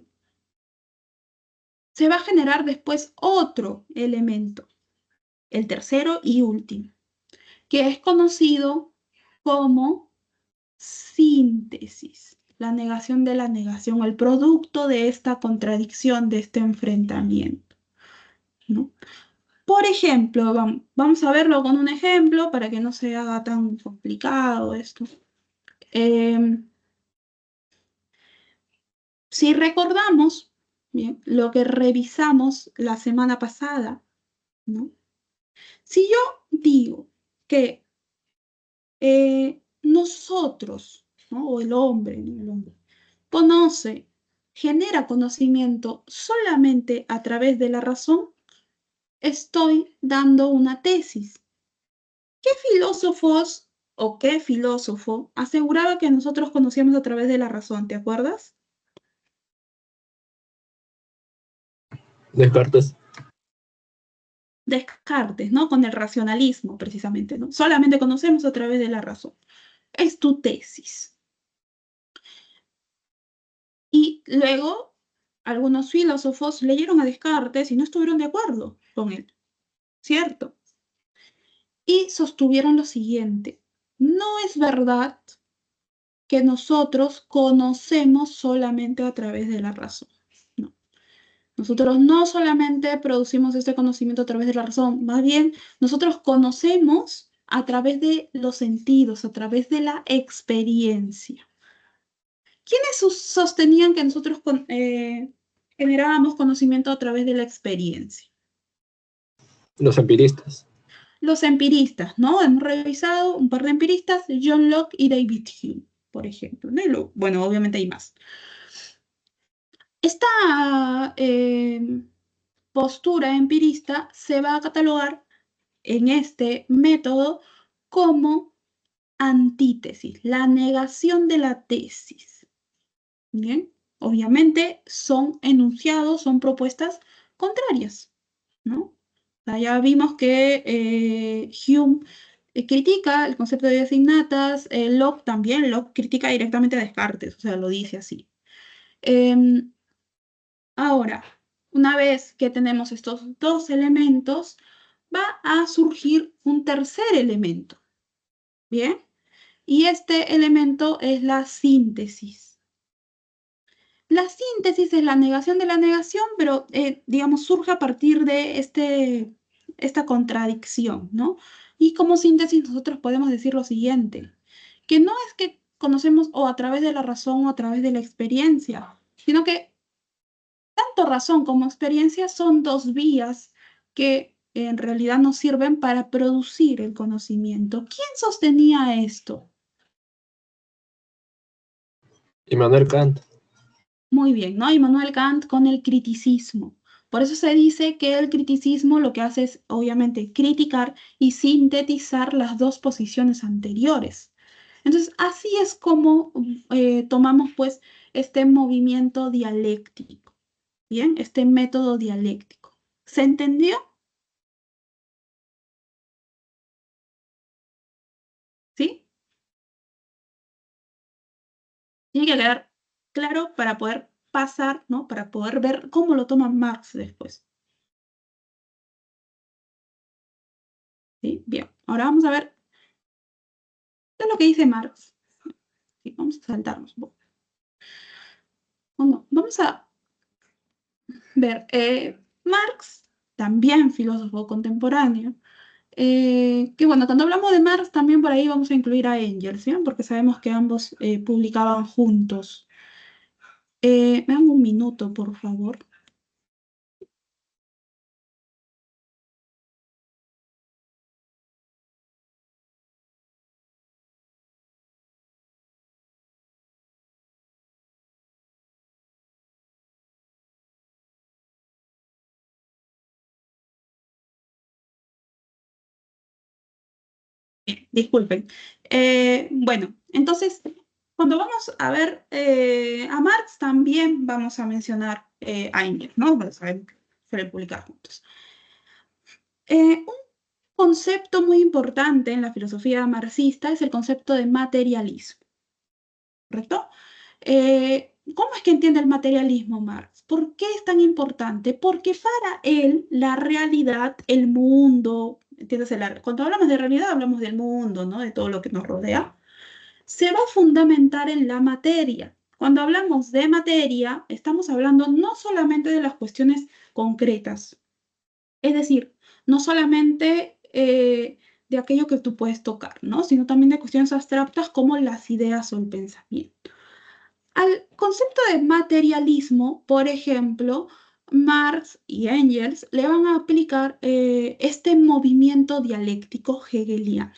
va a generar después otro elemento, el tercero y último, que es conocido como síntesis, la negación de la negación, el producto de esta contradicción, de este enfrentamiento, ¿no? Por ejemplo, vamos a verlo con un ejemplo para que no se haga tan complicado esto. Si recordamos, bien, lo que revisamos la semana pasada, ¿no? Si yo digo que nosotros, ¿no? O el hombre, ¿no? El hombre, conoce, genera conocimiento solamente a través de la razón, estoy dando una tesis. ¿Qué filósofos o qué filósofo aseguraba que nosotros conocíamos a través de la razón? ¿Te acuerdas? Descartes. Descartes, ¿no? Con el racionalismo, precisamente, ¿no? Solamente conocemos a través de la razón. Es tu tesis. Y luego, algunos filósofos leyeron a Descartes y no estuvieron de acuerdo con él, ¿cierto? Y sostuvieron lo siguiente: no es verdad que nosotros conocemos solamente a través de la razón. No. Nosotros no solamente producimos este conocimiento a través de la razón, más bien nosotros conocemos a través de los sentidos, a través de la experiencia. ¿Quiénes sostenían que nosotros generábamos conocimiento a través de la experiencia? Los empiristas. Los empiristas, ¿no? Hemos revisado un par de empiristas, John Locke y David Hume, por ejemplo, ¿no? Bueno, obviamente hay más. Esta postura empirista se va a catalogar en este método como antítesis, la negación de la tesis. Bien, obviamente son enunciados, son propuestas contrarias, ¿no? O sea, ya vimos que Hume critica el concepto de ideas innatas, Locke también, Locke critica directamente a Descartes, o sea, lo dice así. Ahora, una vez que tenemos estos dos elementos, va a surgir un tercer elemento, ¿bien? Y este elemento es la síntesis. La síntesis es la negación de la negación, pero, digamos, surge a partir de esta contradicción, ¿no? Y como síntesis nosotros podemos decir lo siguiente, que no es que conocemos o a través de la razón o a través de la experiencia, sino que tanto razón como experiencia son dos vías que en realidad nos sirven para producir el conocimiento. ¿Quién sostenía esto? Immanuel Kant. Muy bien, ¿no? Immanuel Kant con el criticismo. Por eso se dice que el criticismo lo que hace es, obviamente, criticar y sintetizar las dos posiciones anteriores. Entonces, así es como tomamos, pues, este movimiento dialéctico, ¿bien? Este método dialéctico. ¿Se entendió? ¿Sí? Tiene que quedar claro para poder pasar, ¿no? Para poder ver cómo lo toma Marx después. ¿Sí? Bien, ahora vamos a ver qué es lo que dice Marx. Sí, vamos a saltarnos un poco. Bueno, vamos a ver, Marx, también filósofo contemporáneo, que bueno, cuando hablamos de Marx también por ahí vamos a incluir a Engels, ¿sí? Porque sabemos que ambos publicaban juntos. Me dan un minuto, por favor. Disculpen. Bueno, entonces, cuando vamos a ver a Marx, también vamos a mencionar a Engels, ¿no? Para saber que suelen publicar juntos. Un concepto muy importante en la filosofía marxista es el concepto de materialismo, ¿correcto? ¿Cómo es que entiende el materialismo Marx? ¿Por qué es tan importante? Porque para él la realidad, el mundo, entiéndase, cuando hablamos de realidad hablamos del mundo, ¿no? De todo lo que nos rodea, se va a fundamentar en la materia. Cuando hablamos de materia, estamos hablando no solamente de las cuestiones concretas, es decir, no solamente de aquello que tú puedes tocar, ¿no? Sino también de cuestiones abstractas como las ideas o el pensamiento. Al concepto de materialismo, por ejemplo, Marx y Engels le van a aplicar este movimiento dialéctico hegeliano.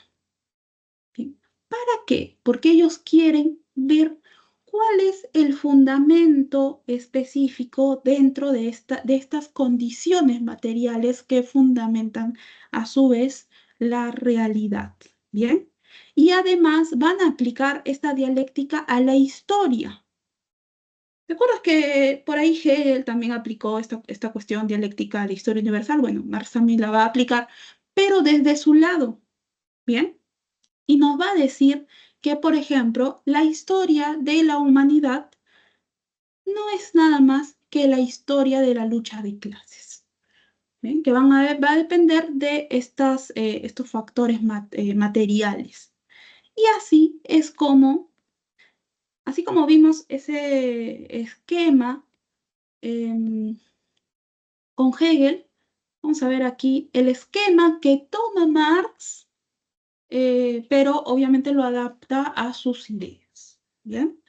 ¿Sí? ¿Para qué? Porque ellos quieren ver cuál es el fundamento específico dentro de estas condiciones materiales que fundamentan a su vez la realidad. ¿Bien? Y además van a aplicar esta dialéctica a la historia. ¿Te acuerdas que por ahí Hegel también aplicó esta cuestión dialéctica a la historia universal? Bueno, Marx también la va a aplicar, pero desde su lado. ¿Bien? Y nos va a decir que, por ejemplo, la historia de la humanidad no es nada más que la historia de la lucha de clases, ¿bien? Que va a depender de estos factores materiales. Y así como vimos ese esquema con Hegel, vamos a ver aquí el esquema que toma Marx, pero obviamente lo adapta a sus ideas. ¿Bien?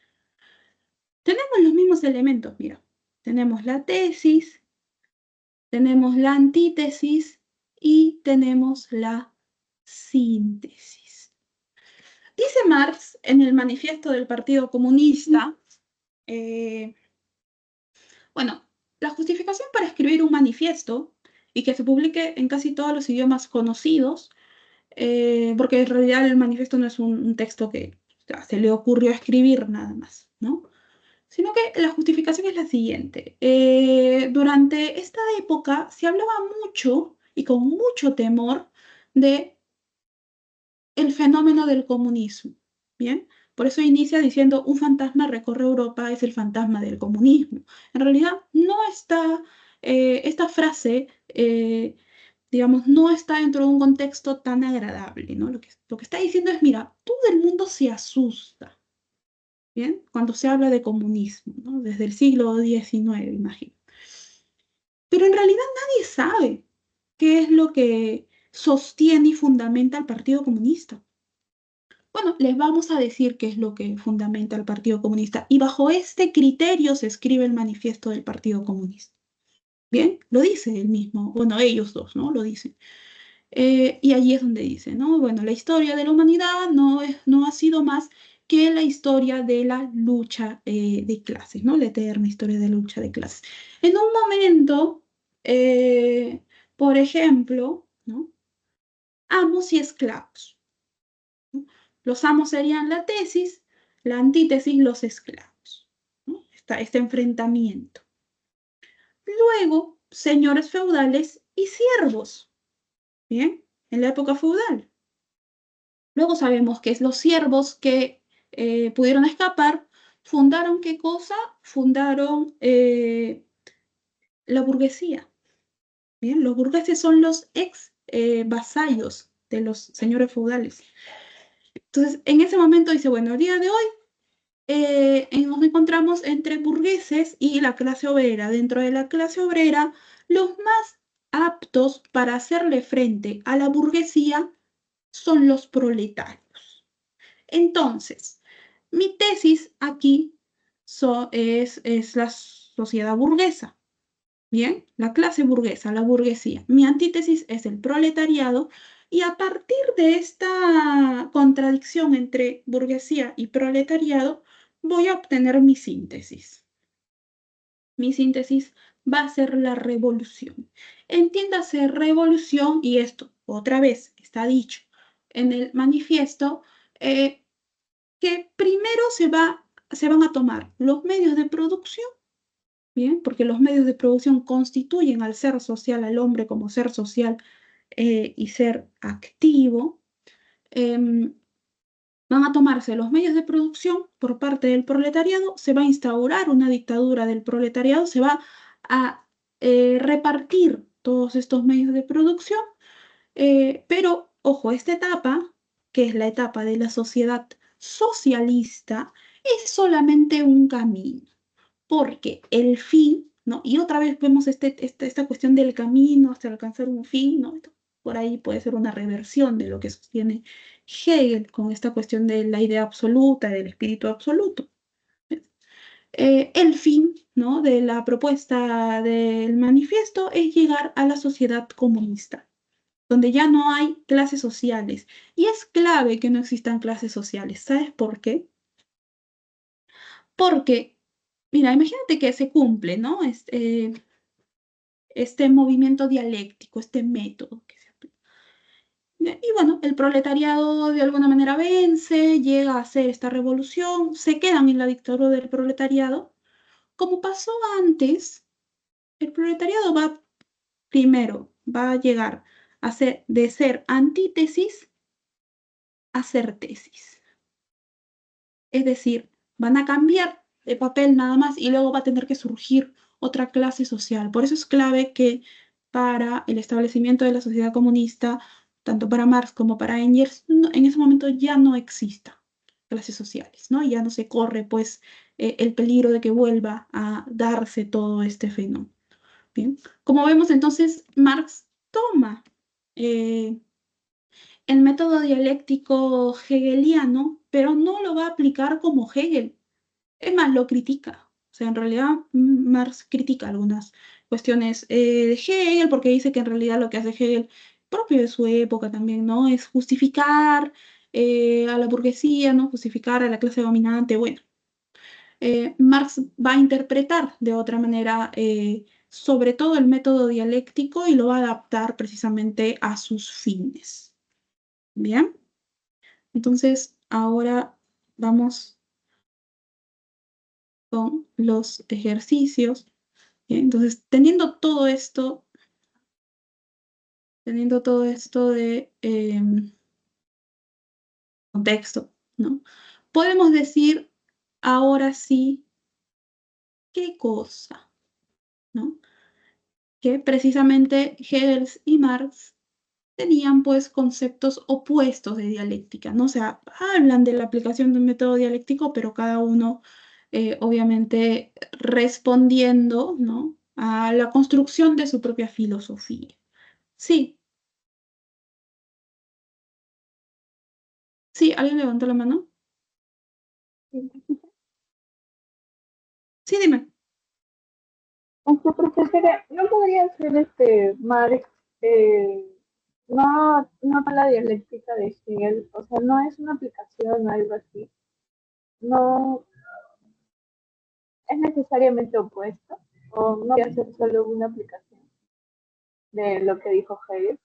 Tenemos los mismos elementos, mira. Tenemos la tesis, tenemos la antítesis y tenemos la síntesis. Dice Marx en el manifiesto del Partido Comunista, bueno, la justificación para escribir un manifiesto y que se publique en casi todos los idiomas conocidos, porque en realidad el manifiesto no es un texto que se le ocurrió escribir nada más, ¿no? Sino que la justificación es la siguiente. Durante esta época se hablaba mucho y con mucho temor de el fenómeno del comunismo, ¿bien? Por eso inicia diciendo, un fantasma recorre Europa, es el fantasma del comunismo. En realidad no está, esta frase, digamos, no está dentro de un contexto tan agradable, ¿no? Lo que está diciendo es, mira, todo el mundo se asusta, ¿bien? Cuando se habla de comunismo, ¿no? Desde el siglo XIX, imagino. Pero en realidad nadie sabe qué es lo que sostiene y fundamenta al Partido Comunista. Bueno, les vamos a decir qué es lo que fundamenta al Partido Comunista y bajo este criterio se escribe el manifiesto del Partido Comunista. Bien, lo dice él mismo, bueno, ellos dos, ¿no? Lo dicen. Y allí es donde dice, ¿no? Bueno, la historia de la humanidad no ha sido más que la historia de la lucha de clases, ¿no? La eterna historia de la lucha de clases. En un momento, por ejemplo, ¿no? Amos y esclavos, ¿no? Los amos serían la tesis, la antítesis, los esclavos, ¿no? Este enfrentamiento. Luego, señores feudales y siervos, ¿bien? En la época feudal. Luego sabemos que es los siervos que pudieron escapar, fundaron ¿qué cosa? Fundaron la burguesía. Bien, los burgueses son los ex vasallos de los señores feudales. Entonces, en ese momento dice, bueno, el día de hoy nos encontramos entre burgueses y la clase obrera. Dentro de la clase obrera, los más aptos para hacerle frente a la burguesía son los proletarios. Entonces, mi tesis aquí es la sociedad burguesa, ¿bien? La clase burguesa, la burguesía. Mi antítesis es el proletariado y a partir de esta contradicción entre burguesía y proletariado, voy a obtener mi síntesis. Mi síntesis va a ser la revolución. Entiéndase revolución, y esto otra vez está dicho en el manifiesto, que primero se van a tomar los medios de producción, ¿bien? Porque los medios de producción constituyen al ser social, al hombre como ser social y ser activo. Van a tomarse los medios de producción por parte del proletariado, se va a instaurar una dictadura del proletariado, se va a repartir todos estos medios de producción, pero ojo, esta etapa, que es la etapa de la sociedad socialista, es solamente un camino, porque el fin, ¿no? Y otra vez vemos esta cuestión del camino hasta alcanzar un fin, ¿no? Por ahí puede ser una reversión de lo que sostiene Hegel con esta cuestión de la idea absoluta, del espíritu absoluto. El fin, ¿no? De la propuesta del manifiesto es llegar a la sociedad comunista, donde ya no hay clases sociales. Y es clave que no existan clases sociales. ¿Sabes por qué? Porque, mira, imagínate que se cumple, ¿no? Este movimiento dialéctico, este método que se aplica. Y bueno, el proletariado de alguna manera vence, llega a hacer esta revolución, se quedan en la dictadura del proletariado. Como pasó antes, el proletariado va primero, va a llegar a ser, de ser antítesis a ser tesis. Es decir, van a cambiar de papel nada más y luego va a tener que surgir otra clase social. Por eso es clave que para el establecimiento de la sociedad comunista, tanto para Marx como para Engels, en ese momento ya no exista clases sociales, ¿no? Ya no se corre, pues, el peligro de que vuelva a darse todo este fenómeno. Bien, como vemos entonces, Marx toma eh, el método dialéctico hegeliano, pero no lo va a aplicar como Hegel. Es más, lo critica. O sea, en realidad Marx critica algunas cuestiones de Hegel porque dice que en realidad lo que hace Hegel, propio de su época también, ¿no? Es justificar a la burguesía, ¿no? Justificar a la clase dominante. Bueno, Marx va a interpretar de otra manera sobre todo el método dialéctico y lo va a adaptar precisamente a sus fines. Bien, entonces ahora vamos con los ejercicios. Bien, entonces, teniendo todo esto de contexto, ¿no? Podemos decir ahora sí qué cosa, ¿no? Que precisamente Hegel y Marx tenían pues conceptos opuestos de dialéctica, ¿no? O sea, hablan de la aplicación de un método dialéctico, pero cada uno obviamente respondiendo, ¿no? A la construcción de su propia filosofía. Sí, sí, ¿alguien levantó la mano? Sí, dime. Profesora, ¿no podría ser Marx, eh, no con la dialéctica de Hegel? O sea, no es una aplicación o algo así. No es necesariamente opuesto, o no voy a ser solo una aplicación de lo que dijo Hegel.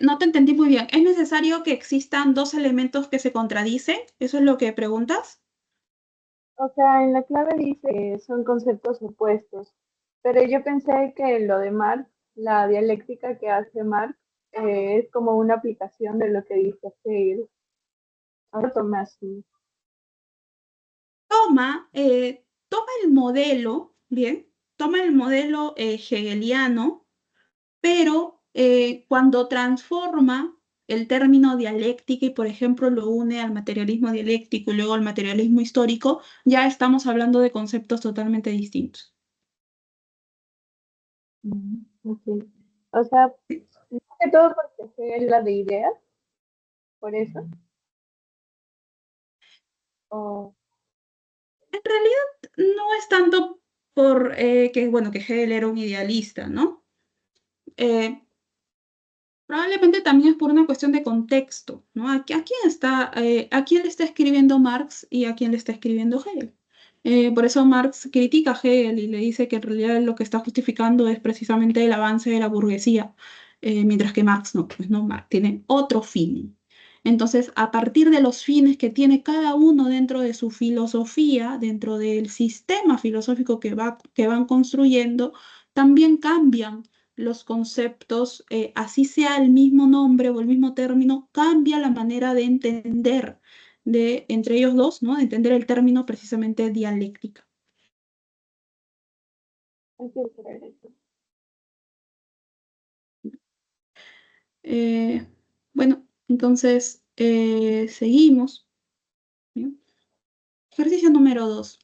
No te entendí muy bien. ¿Es necesario que existan dos elementos que se contradicen? ¿Eso es lo que preguntas? O sea, en la clave dice que son conceptos opuestos, pero yo pensé que lo de Marx, la dialéctica que hace Marx, es como una aplicación de lo que dice Hegel. Ahora tomé así. Toma el modelo, bien, toma el modelo hegeliano, pero cuando transforma el término dialéctica y, por ejemplo, lo une al materialismo dialéctico y luego al materialismo histórico, ya estamos hablando de conceptos totalmente distintos. Ok. O sea, más que todo porque Hegel la de ideas, por eso. O, En realidad no es tanto por que, bueno, que Hegel era un idealista, ¿no? Eh, Probablemente también es por una cuestión de contexto, ¿no? ¿A quién le está escribiendo Marx y a quién le está escribiendo Hegel? Por eso Marx critica a Hegel y le dice que en realidad lo que está justificando es precisamente el avance de la burguesía, mientras que Marx no, pues no, Marx tiene otro fin. Entonces, a partir de los fines que tiene cada uno dentro de su filosofía, dentro del sistema filosófico que van construyendo, también cambian los conceptos, así sea el mismo nombre o el mismo término, cambia la manera de entender de entre ellos dos, ¿no? De entender el término precisamente dialéctica. hay que creer eso. Eh, bueno, entonces seguimos. ¿Bien? Ejercicio número 2.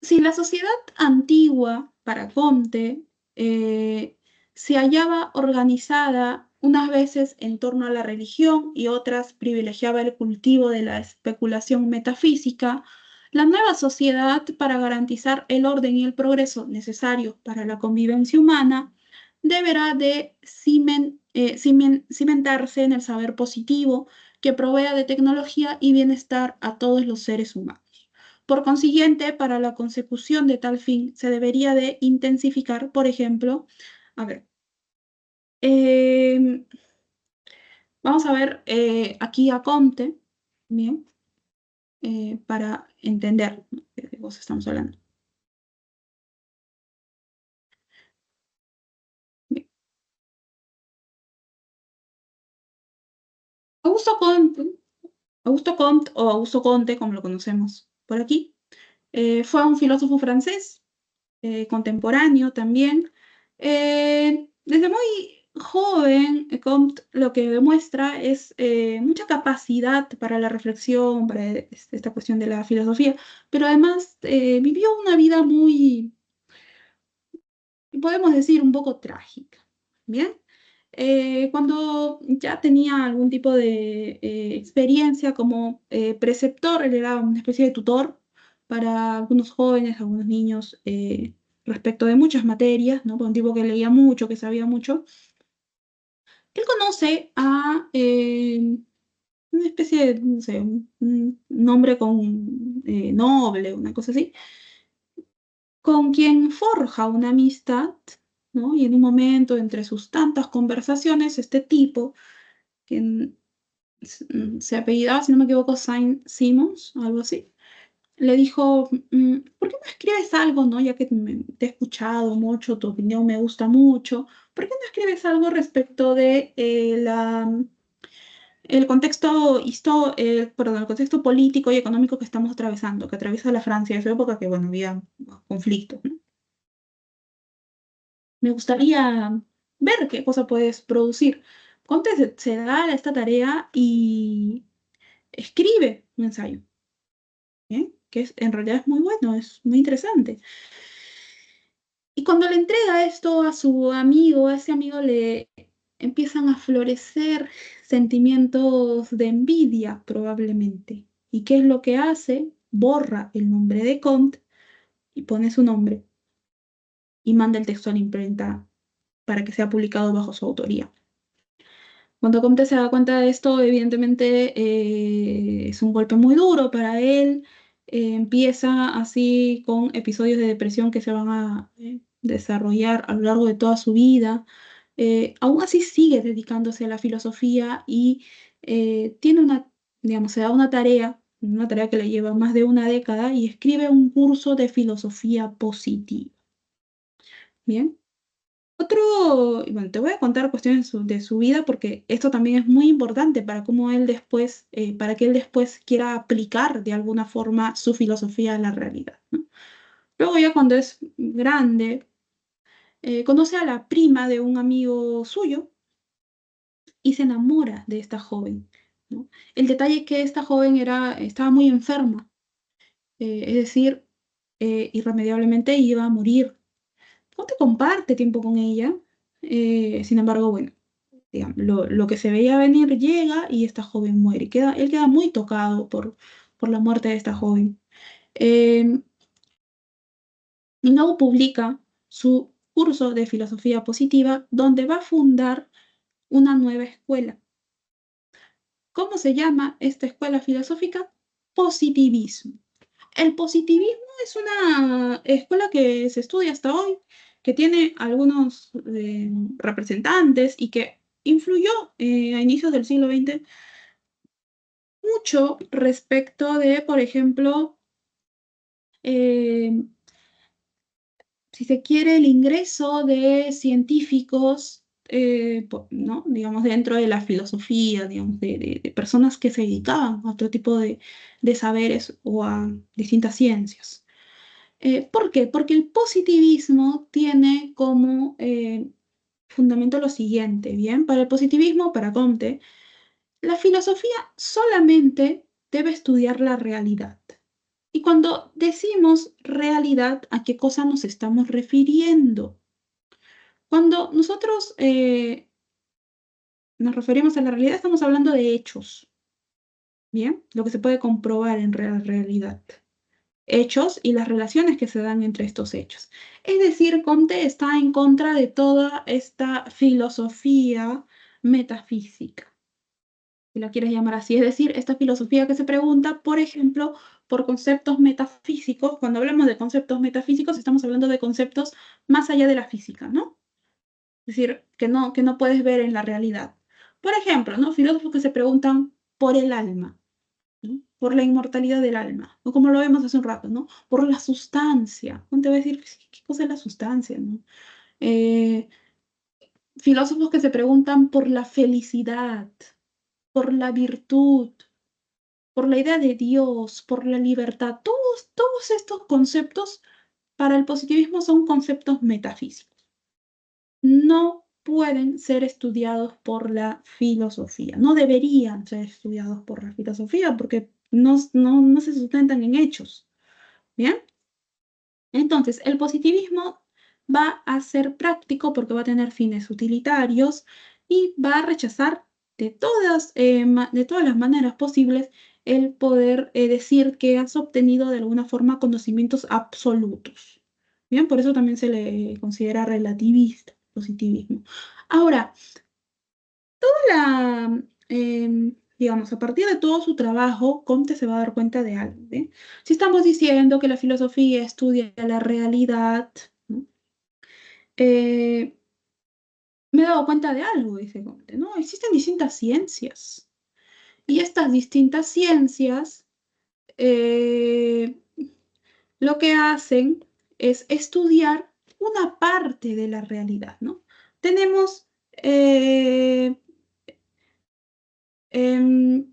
Si la sociedad antigua, para Comte, se hallaba organizada unas veces en torno a la religión y otras privilegiaba el cultivo de la especulación metafísica, la nueva sociedad, para garantizar el orden y el progreso necesarios para la convivencia humana, deberá de cimentarse en el saber positivo que provea de tecnología y bienestar a todos los seres humanos. Por consiguiente, para la consecución de tal fin se debería de intensificar, por ejemplo, a ver, eh, vamos a ver aquí a Comte, bien, para entender, ¿no?, de qué cosa estamos hablando. Bien. Augusto Comte, Augusto Comte o Augusto Comte, como lo conocemos por aquí, fue un filósofo francés contemporáneo también. Desde muy joven, Comte lo que demuestra es mucha capacidad para la reflexión, para esta cuestión de la filosofía, pero además vivió una vida muy, podemos decir, un poco trágica. ¿Bien? Cuando ya tenía algún tipo de experiencia como preceptor, él era una especie de tutor para algunos jóvenes, algunos niños, respecto de muchas materias, ¿no? Un tipo que leía mucho, que sabía mucho. Él conoce a una especie de, no sé, un nombre con noble, una cosa así, con quien forja una amistad, ¿no? Y en un momento, entre sus tantas conversaciones, este tipo, que se apellidaba, si no me equivoco, Saint-Simons, algo así, le dijo, ¿por qué no escribes algo, no? Ya que te he escuchado mucho, tu opinión me gusta mucho, ¿por qué no escribes algo respecto de el contexto perdón, el contexto político y económico que estamos atravesando, que atraviesa la Francia de su época, que bueno, había conflictos, ¿no? Me gustaría ver qué cosa puedes producir. Conte se da esta tarea y escribe un ensayo, ¿bien? En realidad es muy bueno, es muy interesante. Y cuando le entrega esto a su amigo, a ese amigo le empiezan a florecer sentimientos de envidia, probablemente. ¿Y qué es lo que hace? Borra el nombre de Comte y pone su nombre y manda el texto a la imprenta para que sea publicado bajo su autoría. Cuando Comte se da cuenta de esto, evidentemente es un golpe muy duro para él. Empieza así con episodios de depresión que se van a desarrollar a lo largo de toda su vida. Aún así sigue dedicándose a la filosofía y tiene digamos, se da una tarea que le lleva más de una década y escribe un curso de filosofía positiva. Bien. Y bueno, te voy a contar cuestiones de su vida porque esto también es muy importante para cómo él después, para que él después quiera aplicar de alguna forma su filosofía a la realidad, ¿no? Luego ya cuando es grande, conoce a la prima de un amigo suyo y se enamora de esta joven, ¿no? El detalle es que esta joven estaba muy enferma, es decir, irremediablemente iba a morir. Conte comparte tiempo con ella, sin embargo, bueno, digamos, lo que se veía venir llega y esta joven muere. Él queda muy tocado por la muerte de esta joven. Eh, y luego publica su curso de filosofía positiva, donde va a fundar una nueva escuela. ¿Cómo se llama esta escuela filosófica? Positivismo. El positivismo es una escuela que se estudia hasta hoy, que tiene algunos representantes y que influyó a inicios del siglo XX mucho respecto de, por ejemplo, eh, si se quiere, el ingreso de científicos, ¿no? Digamos, dentro de la filosofía, digamos, de personas que se dedicaban a otro tipo de saberes o a distintas ciencias. ¿Por qué? Porque el positivismo tiene como fundamento lo siguiente, ¿bien? Para el positivismo, para Comte, la filosofía solamente debe estudiar la realidad. Y cuando decimos realidad, ¿a qué cosa nos estamos refiriendo? Cuando nosotros nos referimos a la realidad, estamos hablando de hechos, ¿bien? Lo que se puede comprobar en realidad. Hechos y las relaciones que se dan entre estos hechos. Es decir, Comte está en contra de toda esta filosofía metafísica, si la quieres llamar así. Es decir, esta filosofía que se pregunta, por ejemplo, por conceptos metafísicos. Cuando hablamos de conceptos metafísicos, estamos hablando de conceptos más allá de la física, ¿no? Es decir, que no puedes ver en la realidad. Por ejemplo, ¿no? Filósofos que se preguntan por el alma, ¿no? Por la inmortalidad del alma, o como lo vemos hace un rato, ¿no? Por la sustancia. ¿Cómo te va a decir qué cosa es la sustancia, ¿no? Eh, Filósofos que se preguntan por la felicidad, por la virtud, por la idea de Dios, por la libertad. Todos estos conceptos para el positivismo son conceptos metafísicos. No pueden ser estudiados por la filosofía, no deberían ser estudiados por la filosofía porque no se sustentan en hechos. ¿Bien? Entonces, el positivismo va a ser práctico porque va a tener fines utilitarios y va a rechazar de todas las maneras posibles el poder decir que has obtenido de alguna forma conocimientos absolutos. Bien, por eso también se le considera relativista, positivismo. Ahora, digamos, a partir de todo su trabajo, Comte se va a dar cuenta de algo, ¿eh? Si estamos diciendo que la filosofía estudia la realidad, ¿no? Eh, Me he dado cuenta de algo, dice Comte, ¿no? Existen distintas ciencias y estas distintas ciencias eh, lo que hacen es estudiar una parte de la realidad, ¿no? Tenemos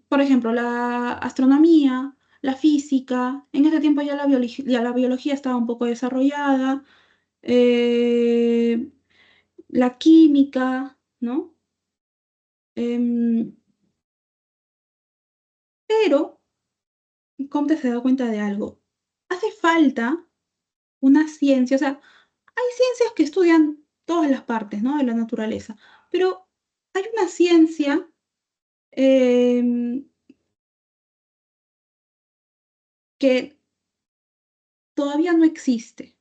por ejemplo, la astronomía, la física. En ese tiempo ya la biología estaba un poco desarrollada, eh, la química, ¿no? Em, pero Comte se da cuenta de algo. Hace falta una ciencia, o sea, hay ciencias que estudian todas las partes, ¿no? De la naturaleza, pero hay una ciencia em, que todavía no existe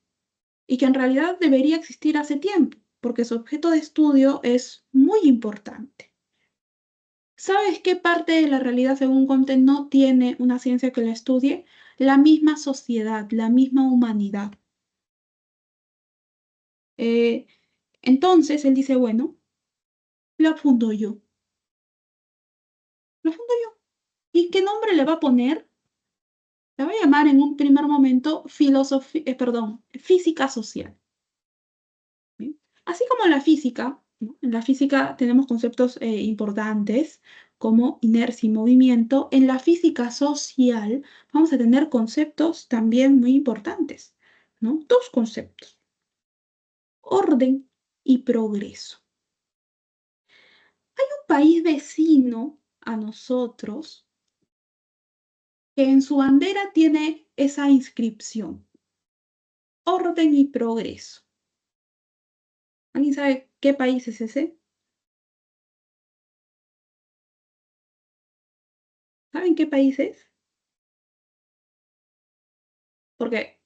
y que en realidad debería existir hace tiempo, porque su objeto de estudio es muy importante. ¿Sabes qué parte de la realidad, según Comte, no tiene una ciencia que la estudie? La misma sociedad, la misma humanidad. Entonces él dice, bueno, lo fundo yo. Lo fundo yo. ¿Y qué nombre le va a poner? La voy a llamar en un primer momento física social. ¿Bien? Así como en la física, ¿no? En la física tenemos conceptos importantes como inercia y movimiento. En la física social vamos a tener conceptos también muy importantes, ¿no? Dos conceptos: orden y progreso. Hay un país vecino a nosotros que en su bandera tiene esa inscripción: orden y progreso. ¿Alguien sabe qué país es ese? ¿Saben qué país es? Porque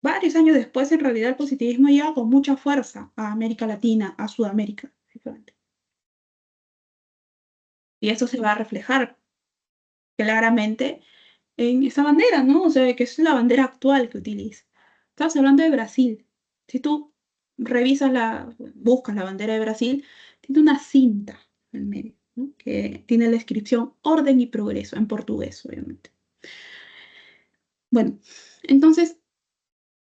varios años después, en realidad, el positivismo llega con mucha fuerza a América Latina, a Sudamérica, principalmente. Y eso se va a reflejar claramente en esa bandera, ¿no? O sea, que es la bandera actual que utiliza. Estamos hablando de Brasil. Si tú buscas la bandera de Brasil, tiene una cinta en medio, ¿no? Que tiene la inscripción orden y progreso, en portugués, obviamente. Bueno, entonces,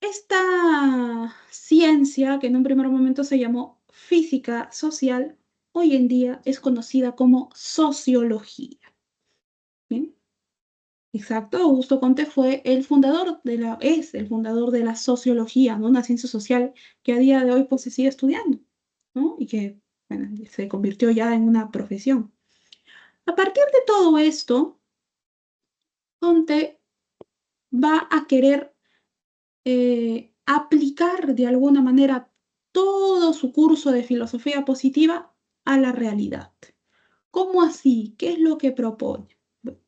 esta ciencia, que en un primer momento se llamó física social, hoy en día es conocida como sociología. ¿Bien? Exacto, Augusto Comte es el fundador de la sociología, ¿no? Una ciencia social que a día de hoy pues, se sigue estudiando, ¿no? Y que bueno, se convirtió ya en una profesión. A partir de todo esto, Comte va a querer aplicar de alguna manera todo su curso de filosofía positiva a la realidad. ¿Cómo así? ¿Qué es lo que propone? Bueno,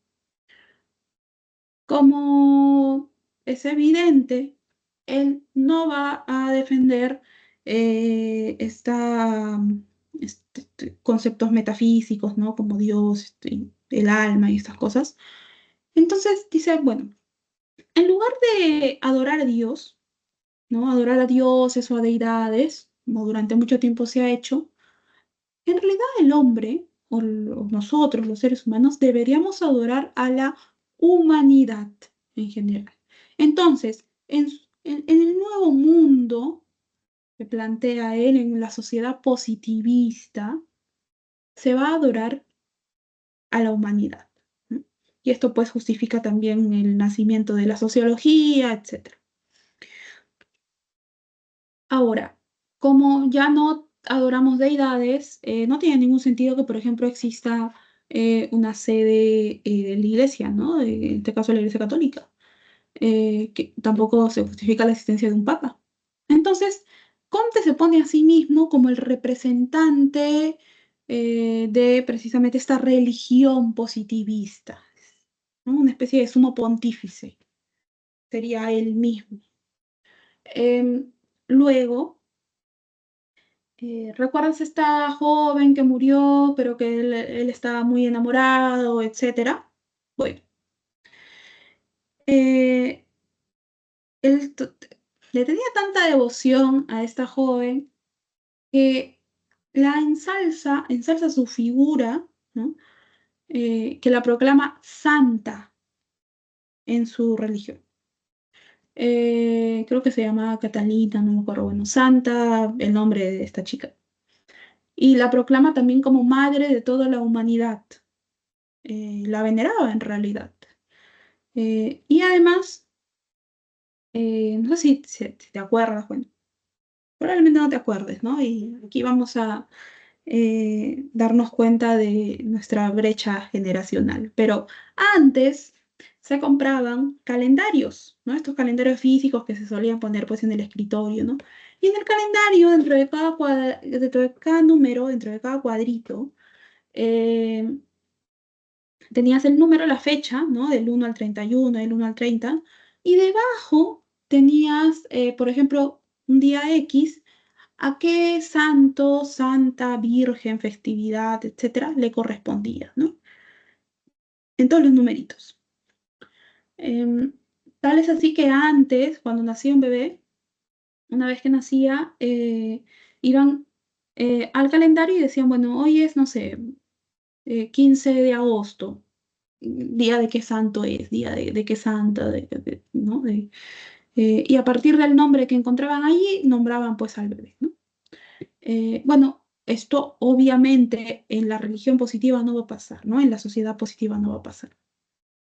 como es evidente, él no va a defender conceptos metafísicos, ¿no? Como Dios, el alma y estas cosas. Entonces dice, bueno, en lugar de adorar a Dios, ¿no? Adorar a dioses o a deidades, como durante mucho tiempo se ha hecho, en realidad el hombre, o nosotros, los seres humanos, deberíamos adorar a la humanidad en general. Entonces, en el nuevo mundo que plantea él, en la sociedad positivista, se va a adorar a la humanidad, ¿no? Y esto pues justifica también el nacimiento de la sociología, etc. Ahora, como ya no adoramos deidades, no tiene ningún sentido que, por ejemplo, exista una sede de la iglesia, ¿no? En este caso, la Iglesia Católica, que tampoco se justifica la existencia de un papa. Entonces, Comte se pone a sí mismo como el representante de precisamente esta religión positivista, ¿no? Una especie de sumo pontífice, sería él mismo. Luego, ¿recuerdas esta joven que murió, pero que él estaba muy enamorado, etcétera? Bueno, eh, él le tenía tanta devoción a esta joven que la ensalza su figura, ¿no? Que la proclama santa en su religión. Creo que se llamaba Catalina, no me acuerdo, bueno, santa, el nombre de esta chica. Y la proclama también como madre de toda la humanidad. La veneraba en realidad. Y además, no sé si te acuerdas, bueno, probablemente no te acuerdes, ¿no? Y aquí vamos a darnos cuenta de nuestra brecha generacional. Pero antes se compraban calendarios, ¿no? Estos calendarios físicos que se solían poner pues en el escritorio, ¿no? Y en el calendario, dentro de cada número, dentro de cada cuadrito, eh, tenías el número, la fecha, ¿no? Del 1 al 31, del 1 al 30, y debajo tenías, por ejemplo, un día X, a qué santo, santa, virgen, festividad, etcétera, le correspondía, ¿no? En todos los numeritos. Tal es así que antes, cuando nacía un bebé, una vez que nacía, iban al calendario y decían, bueno, hoy es, no sé, 15 de agosto, día de qué santo es, día de qué santa, ¿no? Y a partir del nombre que encontraban allí, nombraban pues al bebé, ¿no? Bueno, esto obviamente en la religión positiva no va a pasar, ¿no? En la sociedad positiva no va a pasar.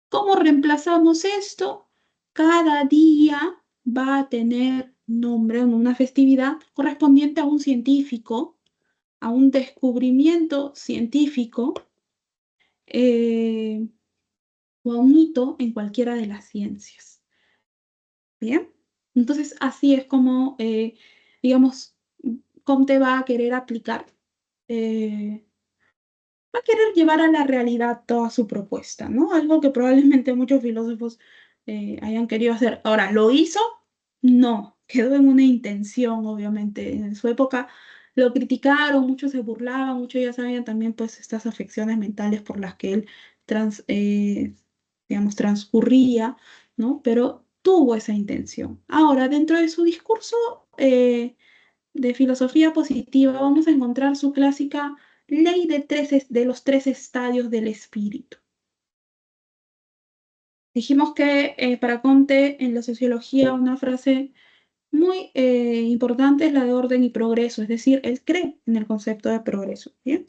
¿Cómo reemplazamos esto? Cada día va a tener nombre, una festividad correspondiente a un científico, a un descubrimiento científico eh, o a un hito en cualquiera de las ciencias. ¿Bien? Entonces, así es como, digamos, Comte va a querer aplicar, va a querer llevar a la realidad toda su propuesta, ¿no? Algo que probablemente muchos filósofos hayan querido hacer. Ahora, ¿lo hizo? No, quedó en una intención, obviamente. En su época lo criticaron, muchos se burlaban, muchos ya sabían también pues estas afecciones mentales por las que él digamos, transcurría, ¿no? Pero tuvo esa intención. Ahora, dentro de su discurso de filosofía positiva, vamos a encontrar su clásica ley de los tres estadios del espíritu. Dijimos que para Comte en la sociología una frase muy importante es la de orden y progreso, es decir, él cree en el concepto de progreso. ¿Bien?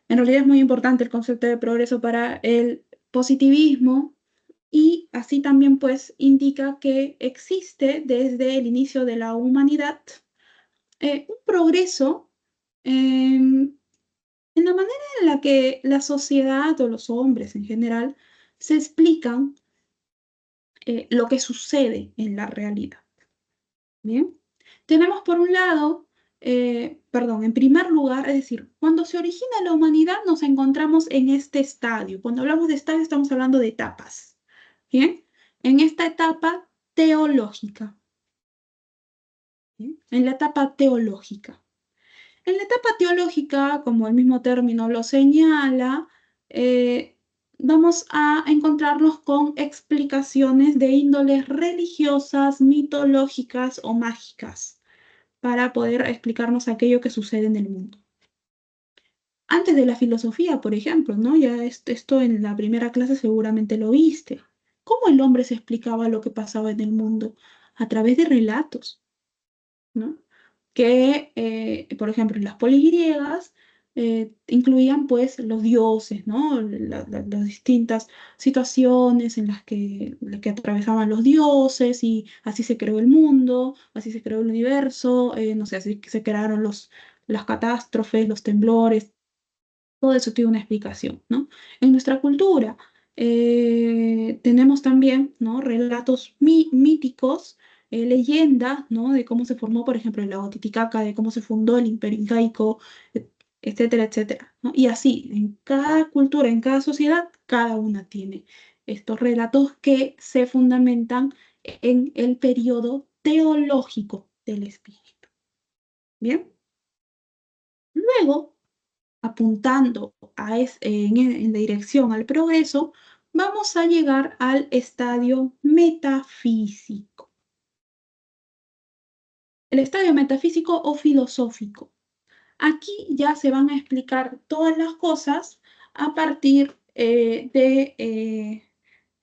En realidad es muy importante el concepto de progreso para el positivismo y así también pues indica que existe desde el inicio de la humanidad un progreso en la manera en la que la sociedad o los hombres en general se explican lo que sucede en la realidad. Bien, tenemos por un lado, perdón, en primer lugar, es decir, cuando se origina la humanidad nos encontramos en este estadio. Cuando hablamos de estadio estamos hablando de etapas. Bien, en esta etapa teológica. ¿Bien? En la etapa teológica. En la etapa teológica, como el mismo término lo señala, vamos a encontrarnos con explicaciones de índoles religiosas, mitológicas o mágicas para poder explicarnos aquello que sucede en el mundo. Antes de la filosofía, por ejemplo, ¿no? Ya esto en la primera clase seguramente lo viste. ¿Cómo el hombre se explicaba lo que pasaba en el mundo? A través de relatos, ¿no? Que, por ejemplo, en las polis griegas incluían pues los dioses, ¿no? Las distintas situaciones en las que atravesaban los dioses y así se creó el mundo, así se creó el universo, no sé, así se crearon las catástrofes, los temblores, todo eso tiene una explicación, ¿no? En nuestra cultura tenemos también, ¿no? Relatos míticos, leyendas, ¿no? De cómo se formó, por ejemplo, el lago Titicaca, de cómo se fundó el Imperio Incaico, etcétera, etcétera, ¿no? Y así, en cada cultura, en cada sociedad, cada una tiene estos relatos que se fundamentan en el periodo teológico del espíritu. ¿Bien? Luego, apuntando en la dirección al progreso, vamos a llegar al estadio metafísico. El estadio metafísico o filosófico. Aquí ya se van a explicar todas las cosas a partir de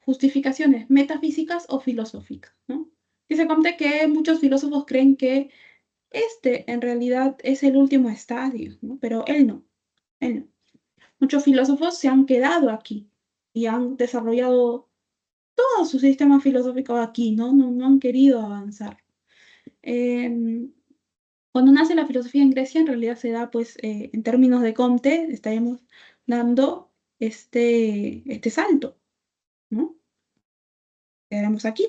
justificaciones metafísicas o filosóficas, ¿no? Y se cuenta que muchos filósofos creen que este en realidad es el último estadio, ¿no? Pero él no, él no. Muchos filósofos se han quedado aquí y han desarrollado todo su sistema filosófico aquí, ¿no? No han querido avanzar. Cuando nace la filosofía en Grecia, en realidad se da, pues, en términos de Comte, estaríamos dando este salto, ¿no? Quedamos aquí,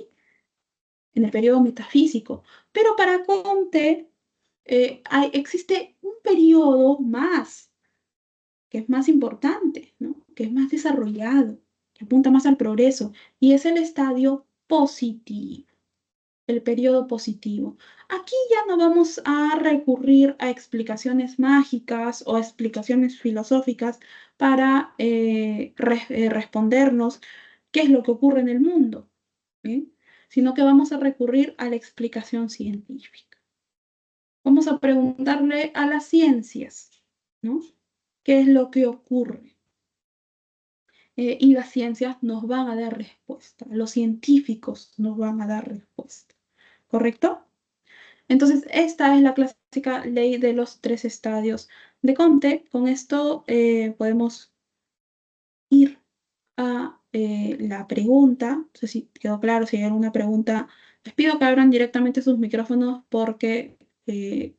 en el periodo metafísico. Pero para Comte existe un periodo más, que es más importante, ¿no? Que es más desarrollado, que apunta más al progreso, y es el estadio positivo. el periodo positivo. Aquí ya no vamos a recurrir a explicaciones mágicas o explicaciones filosóficas para respondernos qué es lo que ocurre en el mundo, ¿sí? Sino que vamos a recurrir a la explicación científica. Vamos a preguntarle a las ciencias, ¿no? ¿Qué es lo que ocurre? Y las ciencias nos van a dar respuesta, los científicos nos van a dar respuesta, ¿correcto? Entonces, esta es la clásica ley de los 3 estadios de Comte. Con esto podemos ir a la pregunta. No sé si quedó claro, si hay alguna pregunta. Les pido que abran directamente sus micrófonos porque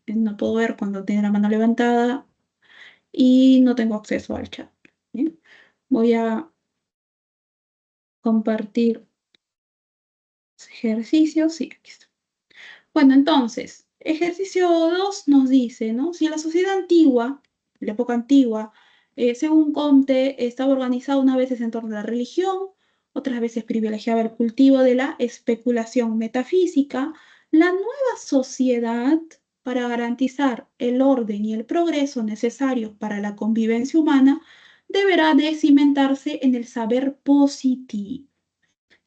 no puedo ver cuando tiene la mano levantada y no tengo acceso al chat. ¿Bien? Voy a compartir los ejercicios. Sí, aquí está. Bueno, entonces, ejercicio 2 nos dice, ¿no? Si la sociedad antigua, la época antigua, según Comte, estaba organizada unas veces en torno a la religión, otras veces privilegiaba el cultivo de la especulación metafísica, la nueva sociedad, para garantizar el orden y el progreso necesarios para la convivencia humana, deberá de cimentarse en el saber positivo,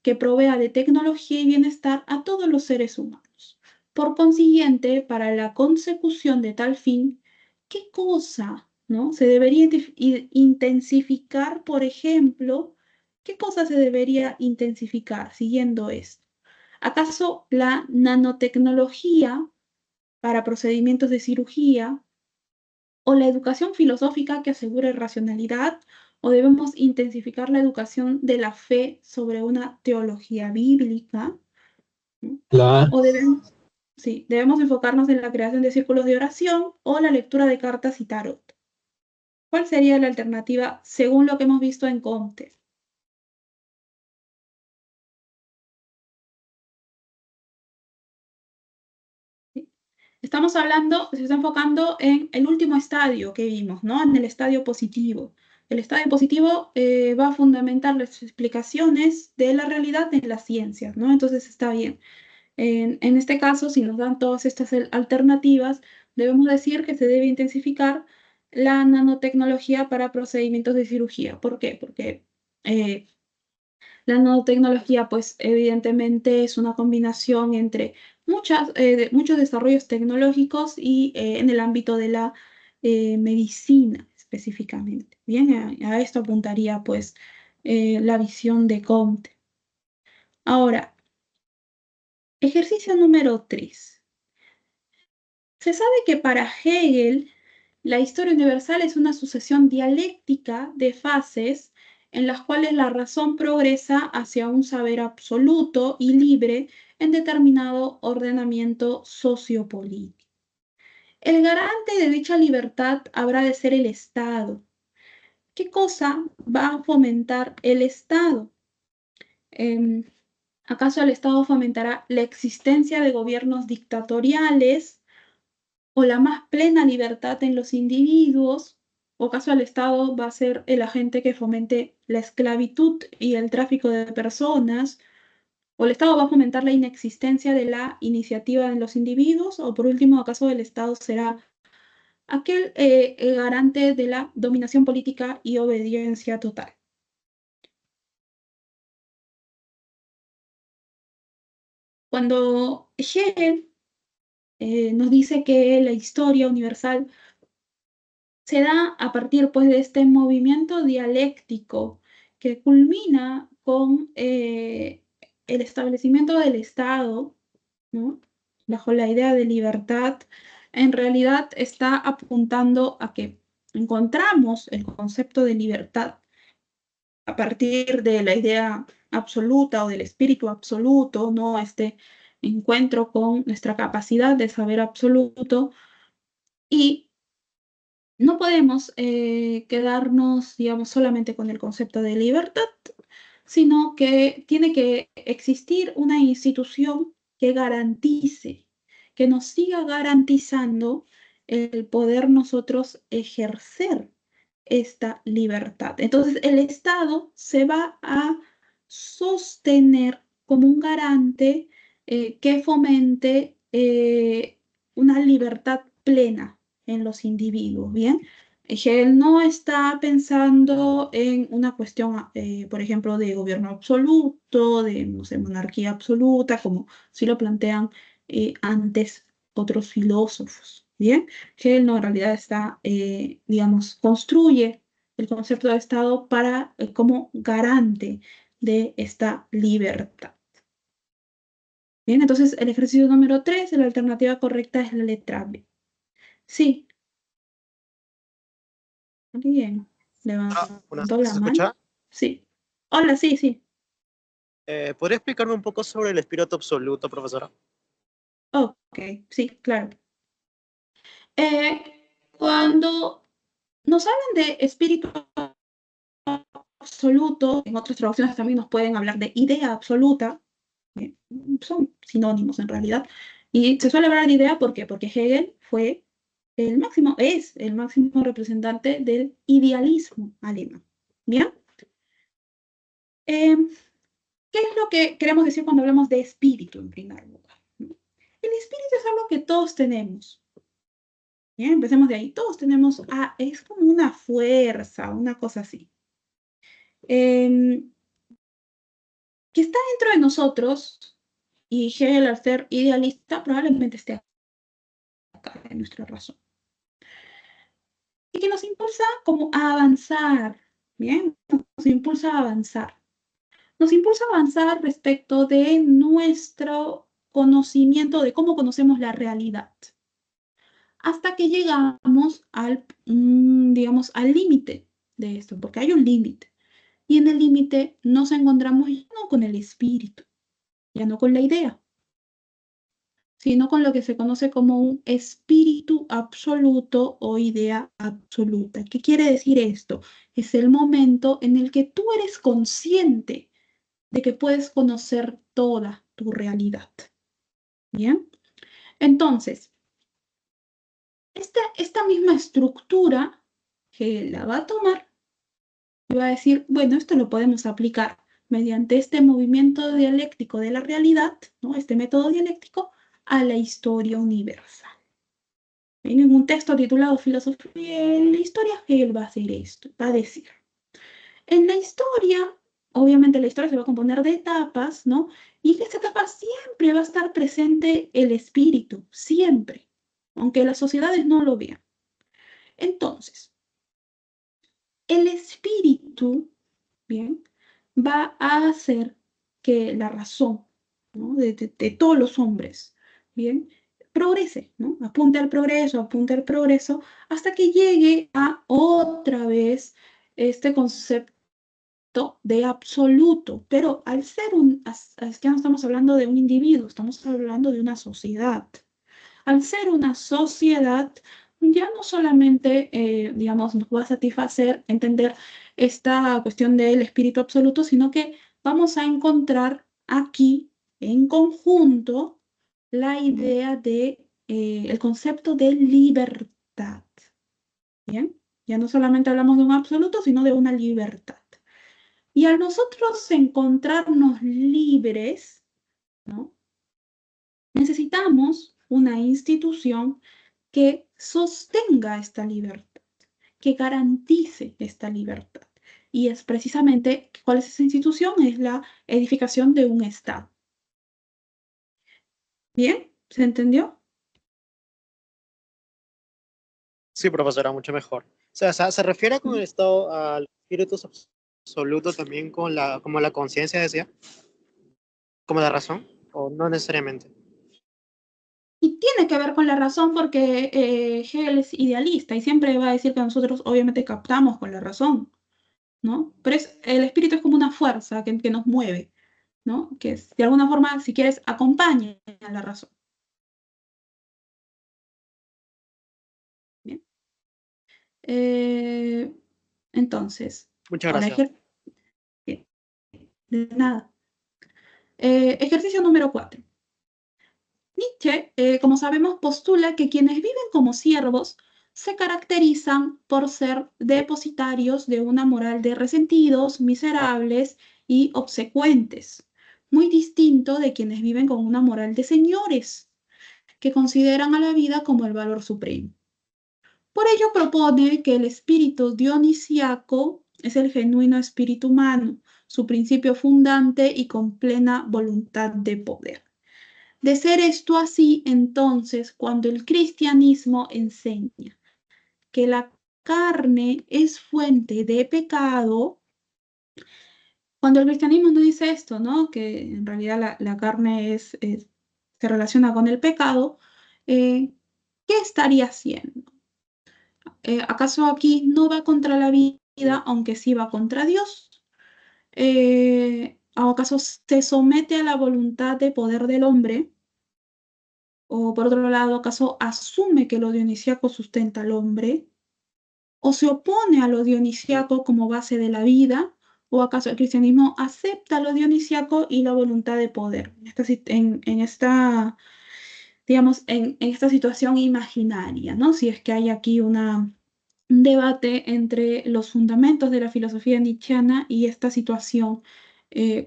que provea de tecnología y bienestar a todos los seres humanos. Por consiguiente, para la consecución de tal fin, ¿qué cosa, no? Se debería intensificar, por ejemplo, ¿qué cosa se debería intensificar siguiendo esto? ¿Acaso la nanotecnología para procedimientos de cirugía o la educación filosófica que asegure racionalidad, o debemos intensificar la educación de la fe sobre una teología bíblica? ¿No? La O debemos enfocarnos en la creación de círculos de oración o la lectura de cartas y tarot. ¿Cuál sería la alternativa según lo que hemos visto en Comte? ¿Sí? Estamos hablando, se está enfocando en el último estadio que vimos, ¿no? En el estadio positivo. El estadio positivo va a fundamentar las explicaciones de la realidad en las ciencias, ¿no? Entonces está bien. En este caso, si nos dan todas estas alternativas, debemos decir que se debe intensificar la nanotecnología para procedimientos de cirugía. ¿Por qué? Porque la nanotecnología, pues evidentemente es una combinación entre muchos desarrollos tecnológicos y en el ámbito de la medicina específicamente. Bien, a esto apuntaría pues la visión de Comte. Ahora, ejercicio número 3. Se sabe que para Hegel la historia universal es una sucesión dialéctica de fases en las cuales la razón progresa hacia un saber absoluto y libre en determinado ordenamiento sociopolítico. El garante de dicha libertad habrá de ser el Estado. ¿Qué cosa va a fomentar el Estado? ¿Acaso el Estado fomentará la existencia de gobiernos dictatoriales o la más plena libertad en los individuos? ¿O acaso el Estado va a ser el agente que fomente la esclavitud y el tráfico de personas? ¿O el Estado va a fomentar la inexistencia de la iniciativa en los individuos? ¿O por último, acaso el Estado será aquel garante de la dominación política y obediencia total? Cuando Hegel nos dice que la historia universal se da a partir pues, de este movimiento dialéctico que culmina con el establecimiento del Estado, ¿no? Bajo la idea de libertad, en realidad está apuntando a que encontramos el concepto de libertad a partir de la idea absoluta o del espíritu absoluto, ¿no? Este encuentro con nuestra capacidad de saber absoluto, y no podemos quedarnos, digamos, solamente con el concepto de libertad, sino que tiene que existir una institución que garantice, que nos siga garantizando el poder nosotros ejercer esta libertad. Entonces, el Estado se va a sostener como un garante que fomente una libertad plena en los individuos, ¿bien? Hegel no está pensando en una cuestión, por ejemplo, de gobierno absoluto, de, no sé, monarquía absoluta, como sí lo plantean antes otros filósofos, ¿bien? Hegel no, en realidad está, digamos, construye el concepto de Estado para, como garante de esta libertad. Bien, entonces el ejercicio número 3, la alternativa correcta es la letra B. Sí, bien. Levantó ¿Se la mano. escucha? Sí. Hola, sí, sí. ¿Podría explicarme un poco sobre el espíritu absoluto, profesora? Ok, sí, claro. Cuando nos hablan de espíritu absoluto, en otras traducciones también nos pueden hablar de idea absoluta, son sinónimos en realidad, y se suele hablar de idea ¿por qué? Porque Hegel fue es el máximo representante del idealismo alemán. ¿Bien? ¿Qué es lo que queremos decir cuando hablamos de espíritu en primer lugar? El espíritu es algo que todos tenemos. Bien, empecemos de ahí. Todos tenemos, es como una fuerza, una cosa así. Que está dentro de nosotros, y Hegel, al ser idealista, probablemente esté acá en nuestra razón. Y que nos impulsa como a avanzar, ¿bien? Nos impulsa a avanzar. Nos impulsa a avanzar respecto de nuestro conocimiento de cómo conocemos la realidad. Hasta que llegamos al, digamos, al límite de esto, porque hay un límite. Y en el límite nos encontramos ya no con el espíritu, ya no con la idea, sino con lo que se conoce como un espíritu absoluto o idea absoluta. ¿Qué quiere decir esto? Es el momento en el que tú eres consciente de que puedes conocer toda tu realidad. ¿Bien? Entonces, esta misma estructura que la va a tomar y va a decir, bueno, esto lo podemos aplicar mediante este movimiento dialéctico de la realidad, ¿no? Este método dialéctico, a la historia universal. En un texto titulado Filosofía en la historia, Hegel va a hacer esto, va a decir, en la historia, obviamente la historia se va a componer de etapas, ¿no? Y en esta etapa siempre va a estar presente el espíritu, siempre, aunque las sociedades no lo vean. Entonces, el espíritu, ¿bien? Va a hacer que la razón, ¿no? de todos los hombres, ¿bien? Progrese, ¿no? Apunte al progreso, hasta que llegue a otra vez este concepto de absoluto, pero al ser es que no estamos hablando de un individuo, estamos hablando de una sociedad. Al ser una sociedad, ya no solamente, digamos, nos va a satisfacer entender esta cuestión del espíritu absoluto, sino que vamos a encontrar aquí, en conjunto, la idea de, el concepto de libertad. ¿Bien? Ya no solamente hablamos de un absoluto, sino de una libertad. Y al nosotros encontrarnos libres, ¿no? Necesitamos una institución que sostenga esta libertad, que garantice esta libertad. Y es precisamente, ¿cuál es esa institución? Es la edificación de un Estado. ¿Bien? ¿Se entendió? Sí, profesora, mucho mejor. O sea, ¿se refiere con el estado al espíritu absoluto también con como la conciencia, decía? ¿Como la razón? ¿O no necesariamente? Y tiene que ver con la razón porque Hegel es idealista y siempre va a decir que nosotros obviamente captamos con la razón, ¿no? Pero el espíritu es como una fuerza que nos mueve, ¿no? Que de alguna forma, si quieres, acompaña a la razón. Bien. Entonces, Muchas ahora gracias. bien, de nada. Ejercicio número 4. Nietzsche, como sabemos, postula que quienes viven como siervos se caracterizan por ser depositarios de una moral de resentidos, miserables y obsecuentes. muy distinto de quienes viven con una moral de señores, que consideran a la vida como el valor supremo. Por ello propone que el espíritu dionisiaco es el genuino espíritu humano, su principio fundante y con plena voluntad de poder. De ser esto así, entonces, cuando el cristianismo enseña que la carne es fuente de pecado, cuando el cristianismo nos dice esto, ¿no? Que en realidad la carne se relaciona con el pecado, ¿qué estaría haciendo? ¿Acaso aquí no va contra la vida, aunque sí va contra Dios? ¿O acaso se somete a la voluntad de poder del hombre? ¿O por otro lado, acaso asume que lo dionisíaco sustenta al hombre? ¿O se opone a lo dionisíaco como base de la vida? ¿O acaso el cristianismo acepta lo dionisíaco y la voluntad de poder? Digamos, en esta situación imaginaria, ¿no? Si es que hay aquí un debate entre los fundamentos de la filosofía nietzscheana y esta situación,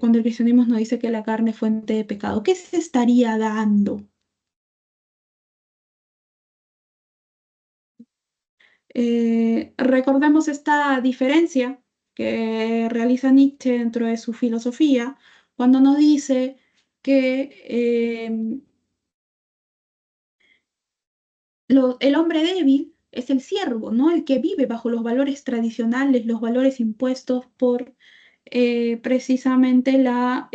cuando el cristianismo nos dice que la carne es fuente de pecado, ¿qué se estaría dando? Recordemos esta diferencia que realiza Nietzsche dentro de su filosofía, cuando nos dice que el hombre débil es el siervo, ¿no? El que vive bajo los valores tradicionales, los valores impuestos por precisamente la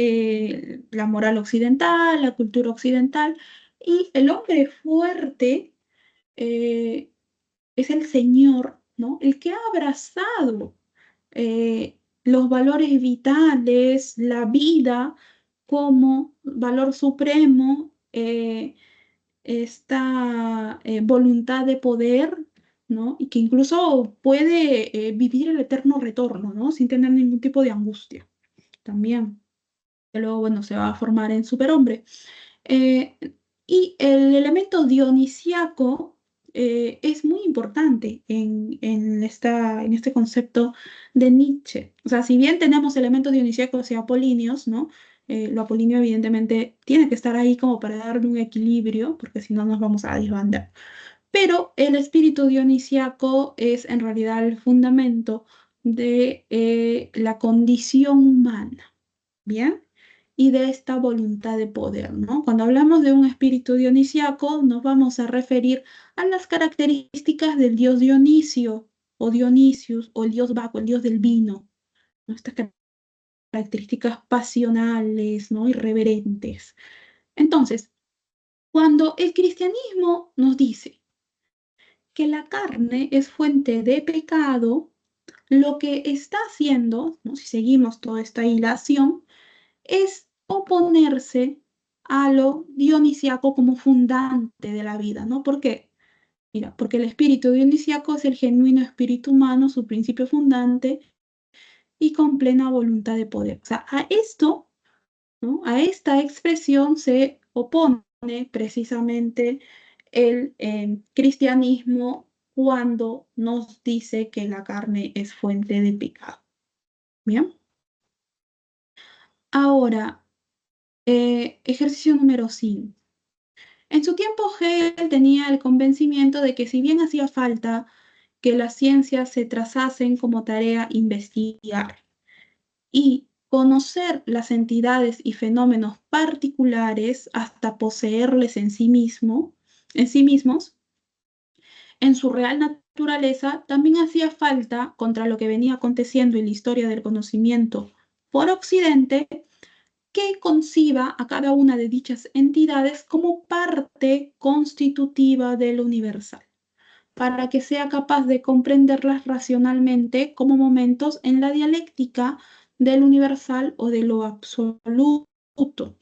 moral occidental, la cultura occidental, y el hombre fuerte eh, es el Señor, ¿no? El que ha abrazado los valores vitales, la vida como valor supremo, esta voluntad de poder, ¿no? Y que incluso puede vivir el eterno retorno, ¿no? Sin tener ningún tipo de angustia también. Que luego, bueno, se va a formar en superhombre. Eh, y el elemento dionisiaco es muy importante en este concepto de Nietzsche. O sea, si bien tenemos elementos dionisíacos y apolíneos, ¿no? Lo apolíneo evidentemente tiene que estar ahí como para darle un equilibrio, porque si no nos vamos a desbandar. Pero el espíritu dionisiaco es en realidad el fundamento de la condición humana. ¿Bien? Y de esta voluntad de poder, ¿no? Cuando hablamos de un espíritu dionisíaco, nos vamos a referir a las características del dios Dionisio o Dionisius o el dios Baco, el dios del vino, ¿no? Estas características pasionales, ¿no? Irreverentes. Entonces, cuando el cristianismo nos dice que la carne es fuente de pecado, lo que está haciendo, ¿no? Si seguimos toda esta hilación, es oponerse a lo dionisiaco como fundante de la vida, ¿no? ¿Por qué? Mira, porque el espíritu dionisiaco es el genuino espíritu humano, su principio fundante y con plena voluntad de poder. O sea, a esto, ¿no? A esta expresión se opone precisamente el cristianismo cuando nos dice que la carne es fuente de pecado. ¿Bien? Ahora, ejercicio número 5. En su tiempo, Hegel tenía el convencimiento de que si bien hacía falta que las ciencias se trazasen como tarea investigar y conocer las entidades y fenómenos particulares hasta poseerles en sí mismos, en su real naturaleza, también hacía falta, contra lo que venía aconteciendo en la historia del conocimiento por Occidente, que conciba a cada una de dichas entidades como parte constitutiva de lo universal, para que sea capaz de comprenderlas racionalmente como momentos en la dialéctica del universal o de lo absoluto.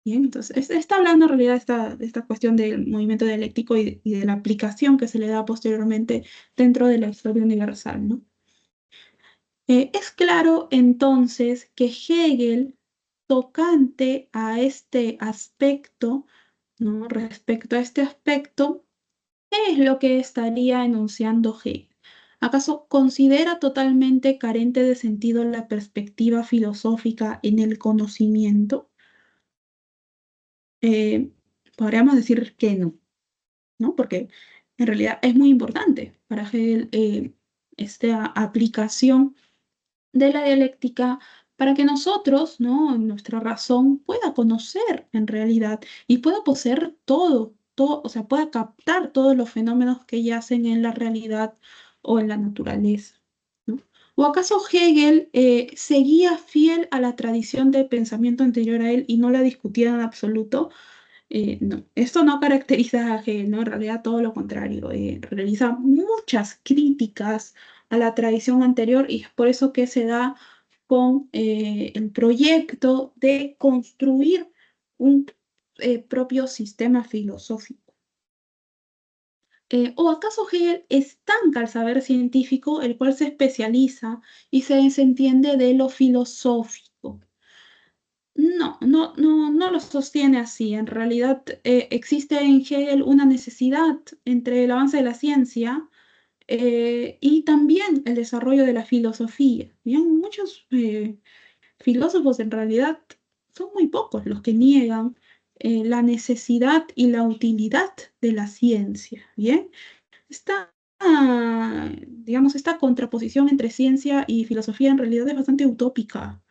Bien, entonces, está hablando en realidad de esta cuestión del movimiento dialéctico y de la aplicación que se le da posteriormente dentro de la historia universal, ¿no? Es claro entonces que Hegel, tocante a este aspecto, ¿no? Respecto a este aspecto, ¿qué es lo que estaría enunciando Hegel? ¿Acaso considera totalmente carente de sentido la perspectiva filosófica en el conocimiento? Podríamos decir que no, ¿no? Porque en realidad es muy importante para Hegel esta aplicación de la dialéctica para que nosotros, ¿no? Nuestra razón pueda conocer en realidad y pueda poseer todo, o sea, pueda captar todos los fenómenos que yacen en la realidad o en la naturaleza, ¿no? ¿O acaso Hegel seguía fiel a la tradición de pensamiento anterior a él y no la discutía en absoluto? No, esto no caracteriza a Hegel, ¿no? En realidad todo lo contrario, realiza muchas críticas a la tradición anterior y es por eso que se da con el proyecto de construir un propio sistema filosófico. ¿O acaso Hegel estanca el saber científico, el cual se especializa y se desentiende de lo filosófico? No lo sostiene así. En realidad existe en Hegel una necesidad entre el avance de la ciencia y también el desarrollo de la filosofía. Bien, muchos filósofos en realidad son muy pocos los que niegan la necesidad y la utilidad de la ciencia. Bien, digamos, esta contraposición entre ciencia y filosofía en realidad es bastante utópica.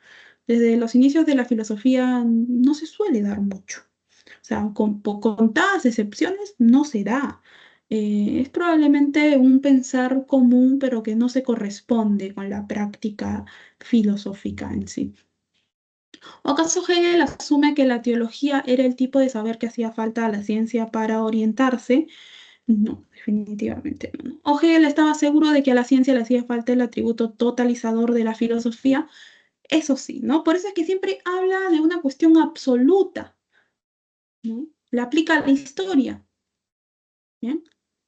Desde los inicios de la filosofía no se suele dar mucho. O sea, con contadas excepciones no se da. Es probablemente un pensar común, pero que no se corresponde con la práctica filosófica en sí. ¿O acaso Hegel asume que la teología era el tipo de saber que hacía falta a la ciencia para orientarse? No, definitivamente no. ¿O Hegel estaba seguro de que a la ciencia le hacía falta el atributo totalizador de la filosofía? Eso sí, ¿no? Por eso es que siempre habla de una cuestión absoluta, ¿no? La aplica a la historia, ¿bien?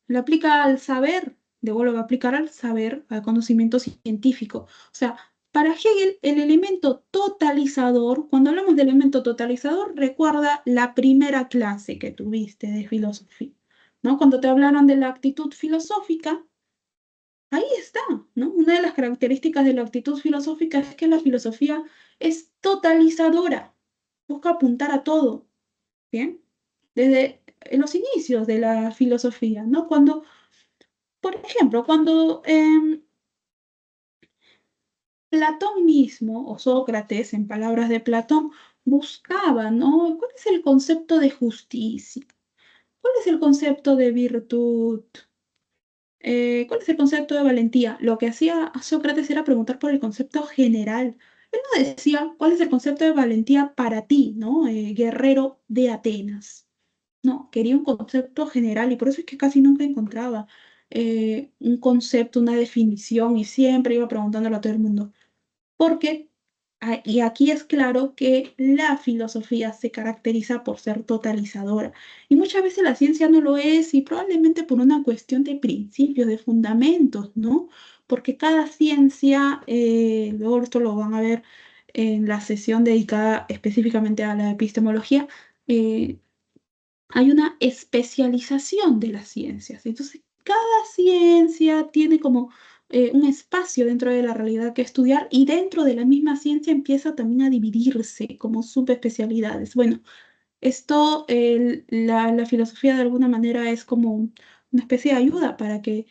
La aplica al saber, de vuelvo a aplicar al saber, al conocimiento científico. O sea, para Hegel, el elemento totalizador, cuando hablamos de elemento totalizador, recuerda la primera clase que tuviste de filosofía, ¿no? Cuando te hablaron de la actitud filosófica, ahí está, ¿no? Una de las características de la actitud filosófica es que la filosofía es totalizadora, busca apuntar a todo, ¿bien? Desde los inicios de la filosofía, ¿no? Cuando, por ejemplo, cuando Platón mismo, o Sócrates, en palabras de Platón, buscaba, ¿no? ¿Cuál es el concepto de justicia? ¿Cuál es el concepto de virtud? ¿Cuál es el concepto de valentía? Lo que hacía Sócrates era preguntar por el concepto general. Él no decía cuál es el concepto de valentía para ti, ¿no? Guerrero de Atenas. No, quería un concepto general y por eso es que casi nunca encontraba un concepto, una definición y siempre iba preguntándolo a todo el mundo. Porque, y aquí es claro que la filosofía se caracteriza por ser totalizadora. Y muchas veces la ciencia no lo es y probablemente por una cuestión de principios, de fundamentos, ¿no? Porque cada ciencia, luego esto lo van a ver en la sesión dedicada específicamente a la epistemología, eh, hay una especialización de las ciencias. Entonces, cada ciencia tiene como un espacio dentro de la realidad que estudiar y dentro de la misma ciencia empieza también a dividirse como subespecialidades. Bueno, esto, la filosofía de alguna manera es como una especie de ayuda para que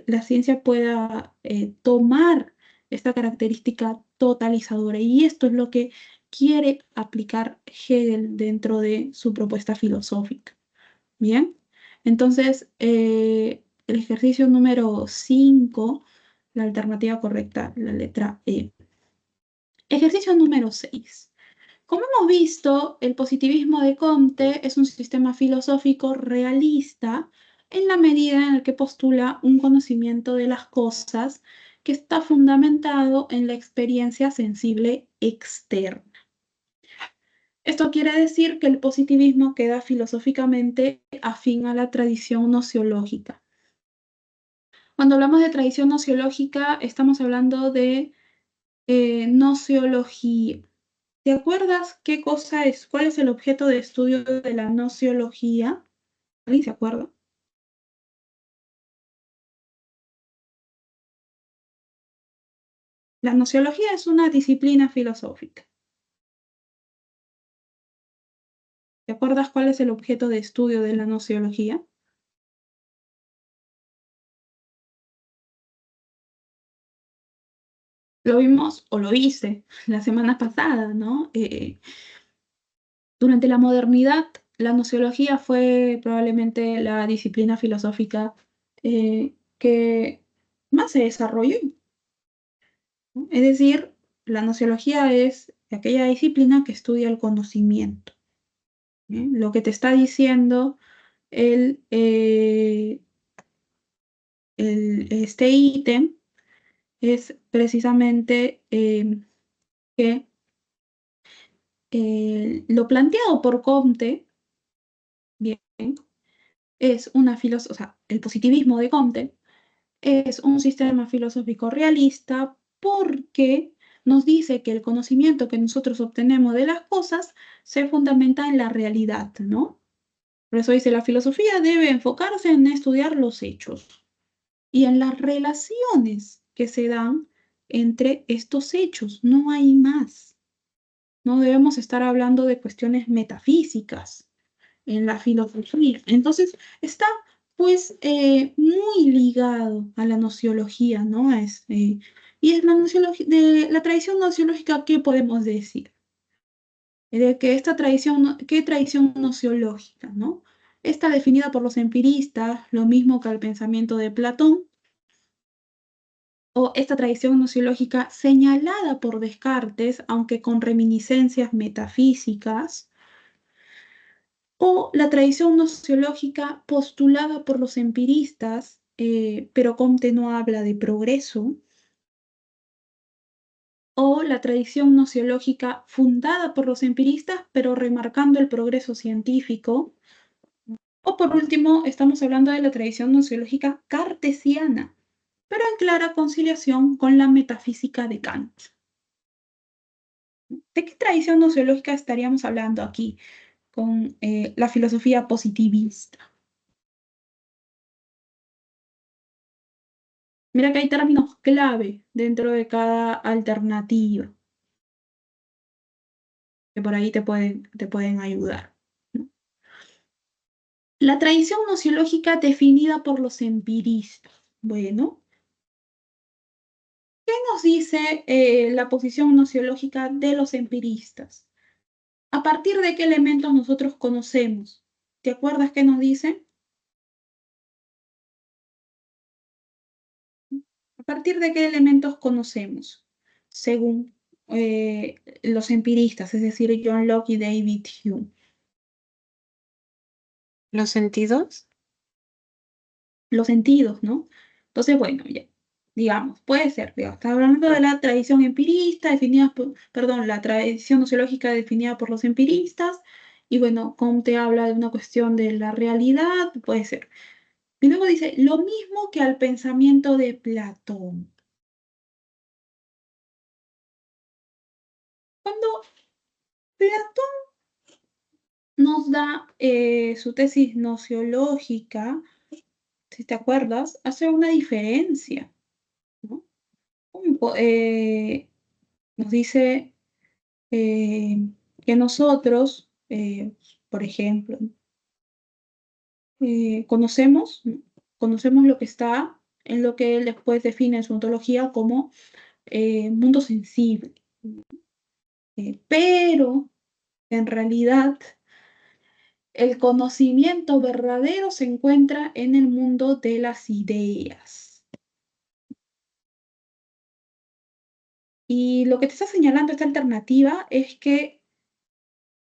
la ciencia pueda tomar esta característica totalizadora. Y esto es lo que quiere aplicar Hegel dentro de su propuesta filosófica. Bien, entonces el ejercicio número 5, la alternativa correcta, la letra E. Ejercicio número 6. Como hemos visto, el positivismo de Comte es un sistema filosófico realista en la medida en la que postula un conocimiento de las cosas que está fundamentado en la experiencia sensible externa. Esto quiere decir que el positivismo queda filosóficamente afín a la tradición nociológica. Cuando hablamos de tradición nociológica, estamos hablando de nociología. ¿Te acuerdas qué cosa es? ¿Cuál es el objeto de estudio de la nociología? ¿Alguien se acuerda? La nociología es una disciplina filosófica. ¿Te acuerdas cuál es el objeto de estudio de la nociología? Lo vimos, o lo hice, la semana pasada, ¿no? Durante la modernidad, la nociología fue probablemente la disciplina filosófica que más se desarrolló, ¿no? Es decir, la nociología es aquella disciplina que estudia el conocimiento, ¿eh? Lo que te está diciendo el, eh, este ítem es precisamente que lo planteado por Comte, bien, es una filosofía, o sea, el positivismo de Comte es un sistema filosófico realista porque nos dice que el conocimiento que nosotros obtenemos de las cosas se fundamenta en la realidad, ¿no? Por eso dice, la filosofía debe enfocarse en estudiar los hechos y en las relaciones que se dan entre estos hechos. No hay más. No debemos estar hablando de cuestiones metafísicas en la filosofía. Entonces, está pues muy ligado a la nociología, ¿no? Y es la de la tradición nociológica, ¿qué podemos decir? De que esta tradición, ¿qué tradición nociológica, no? Está definida por los empiristas, lo mismo que el pensamiento de Platón, o esta tradición nociológica señalada por Descartes, aunque con reminiscencias metafísicas, o la tradición nociológica postulada por los empiristas, pero Comte no habla de progreso, o la tradición nociológica fundada por los empiristas, pero remarcando el progreso científico, o por último, estamos hablando de la tradición nociológica cartesiana, pero en clara conciliación con la metafísica de Kant. ¿De qué tradición nociológica estaríamos hablando aquí con la filosofía positivista? Mira que hay términos clave dentro de cada alternativa que por ahí te pueden ayudar, ¿no? La tradición nociológica definida por los empiristas. Bueno, ¿qué nos dice la posición nociológica de los empiristas? ¿A partir de qué elementos nosotros conocemos? ¿Te acuerdas qué nos dicen? ¿A partir de qué elementos conocemos? Según los empiristas, es decir, John Locke y David Hume. ¿Los sentidos? Los sentidos, ¿no? Entonces, bueno, ya, digamos, puede ser, digamos, está hablando de la tradición empirista definida por, perdón, la tradición nociológica definida por los empiristas, y bueno, Comte habla de una cuestión de la realidad, puede ser. Y luego dice, lo mismo que al pensamiento de Platón. Cuando Platón nos da su tesis nociológica, si te acuerdas, hace una diferencia, ¿no? Nos dice que nosotros, por ejemplo, conocemos lo que está en lo que él después define en su ontología como mundo sensible. Pero en realidad el conocimiento verdadero se encuentra en el mundo de las ideas. Y lo que te está señalando esta alternativa es que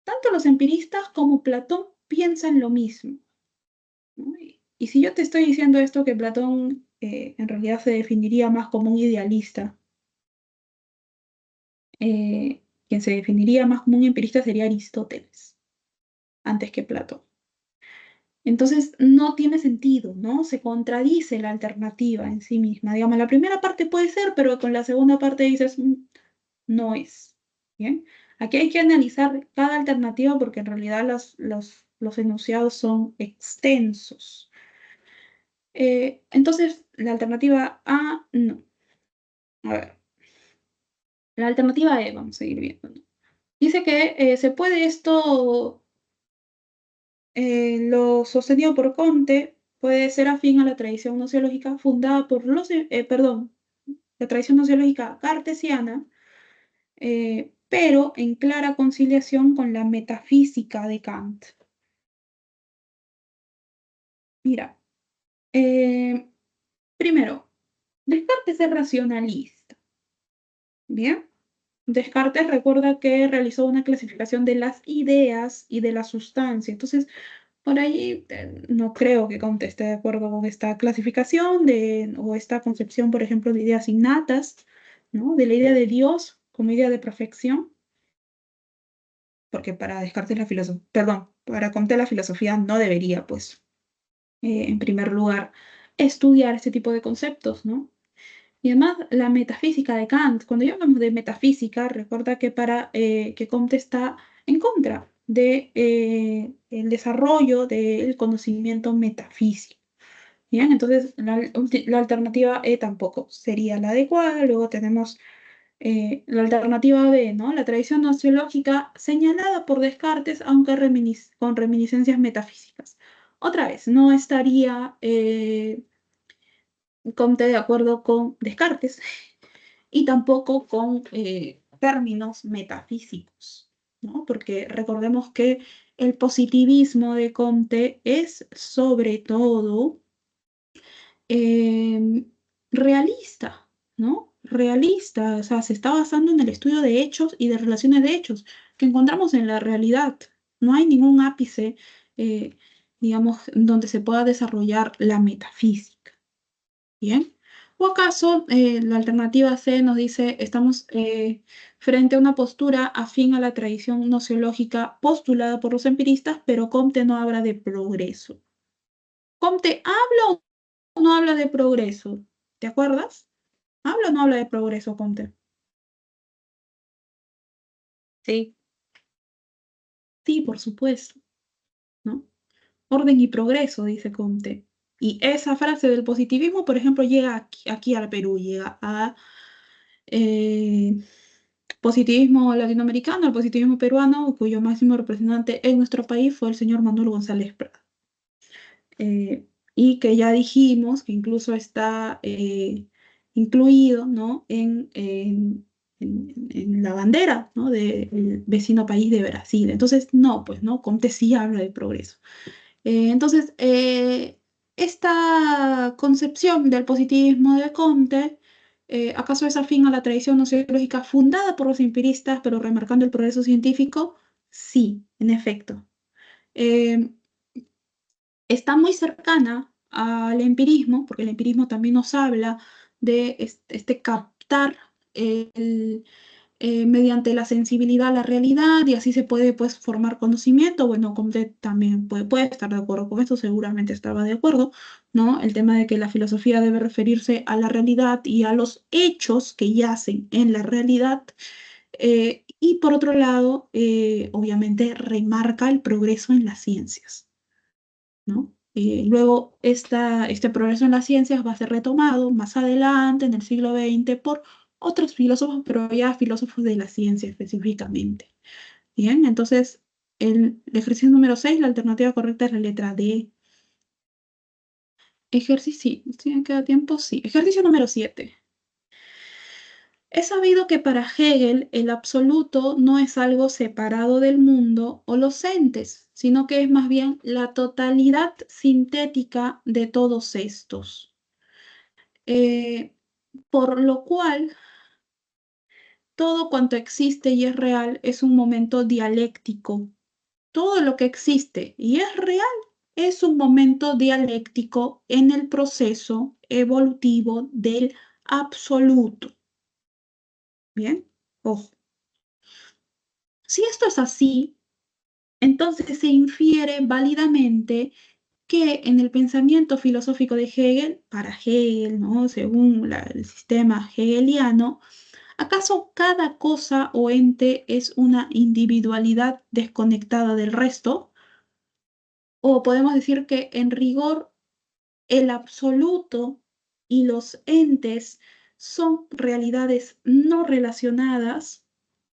tanto los empiristas como Platón piensan lo mismo, ¿no? Y si yo te estoy diciendo esto, que Platón en realidad se definiría más como un idealista, quien se definiría más como un empirista sería Aristóteles, antes que Platón. Entonces no tiene sentido, ¿no? Se contradice la alternativa en sí misma. Digamos, la primera parte puede ser, pero con la segunda parte dices, no es. ¿Bien? Aquí hay que analizar cada alternativa porque en realidad los enunciados son extensos. Entonces, la alternativa A, no. A ver. La alternativa E, vamos a seguir viendo, ¿no? Dice que se puede esto, lo sostenido por Comte, puede ser afín a la tradición nociológica fundada por los, perdón, la tradición nociológica cartesiana, pero en clara conciliación con la metafísica de Kant. Mira, primero, Descartes es racionalista. Bien, Descartes recuerda que realizó una clasificación de las ideas y de la sustancia. Entonces, por ahí no creo que Comte esté de acuerdo con esta clasificación o esta concepción, por ejemplo, de ideas innatas, ¿no? De la idea de Dios como idea de perfección, porque para Descartes para Comte la filosofía no debería, pues, en primer lugar, estudiar este tipo de conceptos, ¿no? Y además, la metafísica de Kant, cuando ya hablamos de metafísica, recuerda que que Comte está en contra de el desarrollo del conocimiento metafísico. Bien, entonces la alternativa E tampoco sería la adecuada. Luego tenemos la alternativa B, ¿no? La tradición nociológica señalada por Descartes, aunque con reminiscencias metafísicas. Otra vez, no estaría Comte de acuerdo con Descartes y tampoco con términos metafísicos, ¿no? Porque recordemos que el positivismo de Comte es sobre todo realista, ¿no? Realista, o sea, se está basando en el estudio de hechos y de relaciones de hechos que encontramos en la realidad. No hay ningún ápice, eh, digamos, donde se pueda desarrollar la metafísica. ¿Bien? ¿O acaso la alternativa C nos dice, estamos frente a una postura afín a la tradición nociológica postulada por los empiristas, pero Comte no habla de progreso? ¿Comte habla o no habla de progreso? ¿Te acuerdas? ¿Habla o no habla de progreso, Comte? Sí. Sí, por supuesto, ¿no? Orden y progreso, dice Comte. Y esa frase del positivismo, por ejemplo, llega aquí al Perú, llega a positivismo latinoamericano, el positivismo peruano, cuyo máximo representante en nuestro país fue el señor Manuel González Prada. Y que ya dijimos que incluso está incluido, ¿no? en la bandera, ¿no? del vecino país de Brasil. Entonces, no, pues, ¿no? Comte sí habla de progreso. Entonces, esta concepción del positivismo de Comte, ¿acaso es afín a la tradición nociológica fundada por los empiristas, pero remarcando el progreso científico? Sí, en efecto. Está muy cercana al empirismo, porque el empirismo también nos habla de este captar mediante la sensibilidad a la realidad y así se puede pues formar conocimiento. Bueno, Comte también puede estar de acuerdo con esto, seguramente estaba de acuerdo, ¿no? El tema de que la filosofía debe referirse a la realidad y a los hechos que yacen en la realidad. Y por otro lado, obviamente remarca el progreso en las ciencias, ¿no? Luego, este progreso en las ciencias va a ser retomado más adelante, en el siglo XX, por otros filósofos, pero ya filósofos de la ciencia específicamente. Bien, entonces, el ejercicio número 6, la alternativa correcta es la letra D. Ejercicio, ¿sí me queda tiempo? Sí. Ejercicio número 7. Es sabido que para Hegel el absoluto no es algo separado del mundo o los entes, sino que es más bien la totalidad sintética de todos estos. Por lo cual, todo cuanto existe y es real es un momento dialéctico. Todo lo que existe y es real es un momento dialéctico en el proceso evolutivo del absoluto. Bien, ojo. Si esto es así, entonces se infiere válidamente que en el pensamiento filosófico de Hegel, para Hegel, ¿no? Según el sistema hegeliano, ¿acaso cada cosa o ente es una individualidad desconectada del resto? O podemos decir que en rigor el absoluto y los entes son realidades no relacionadas,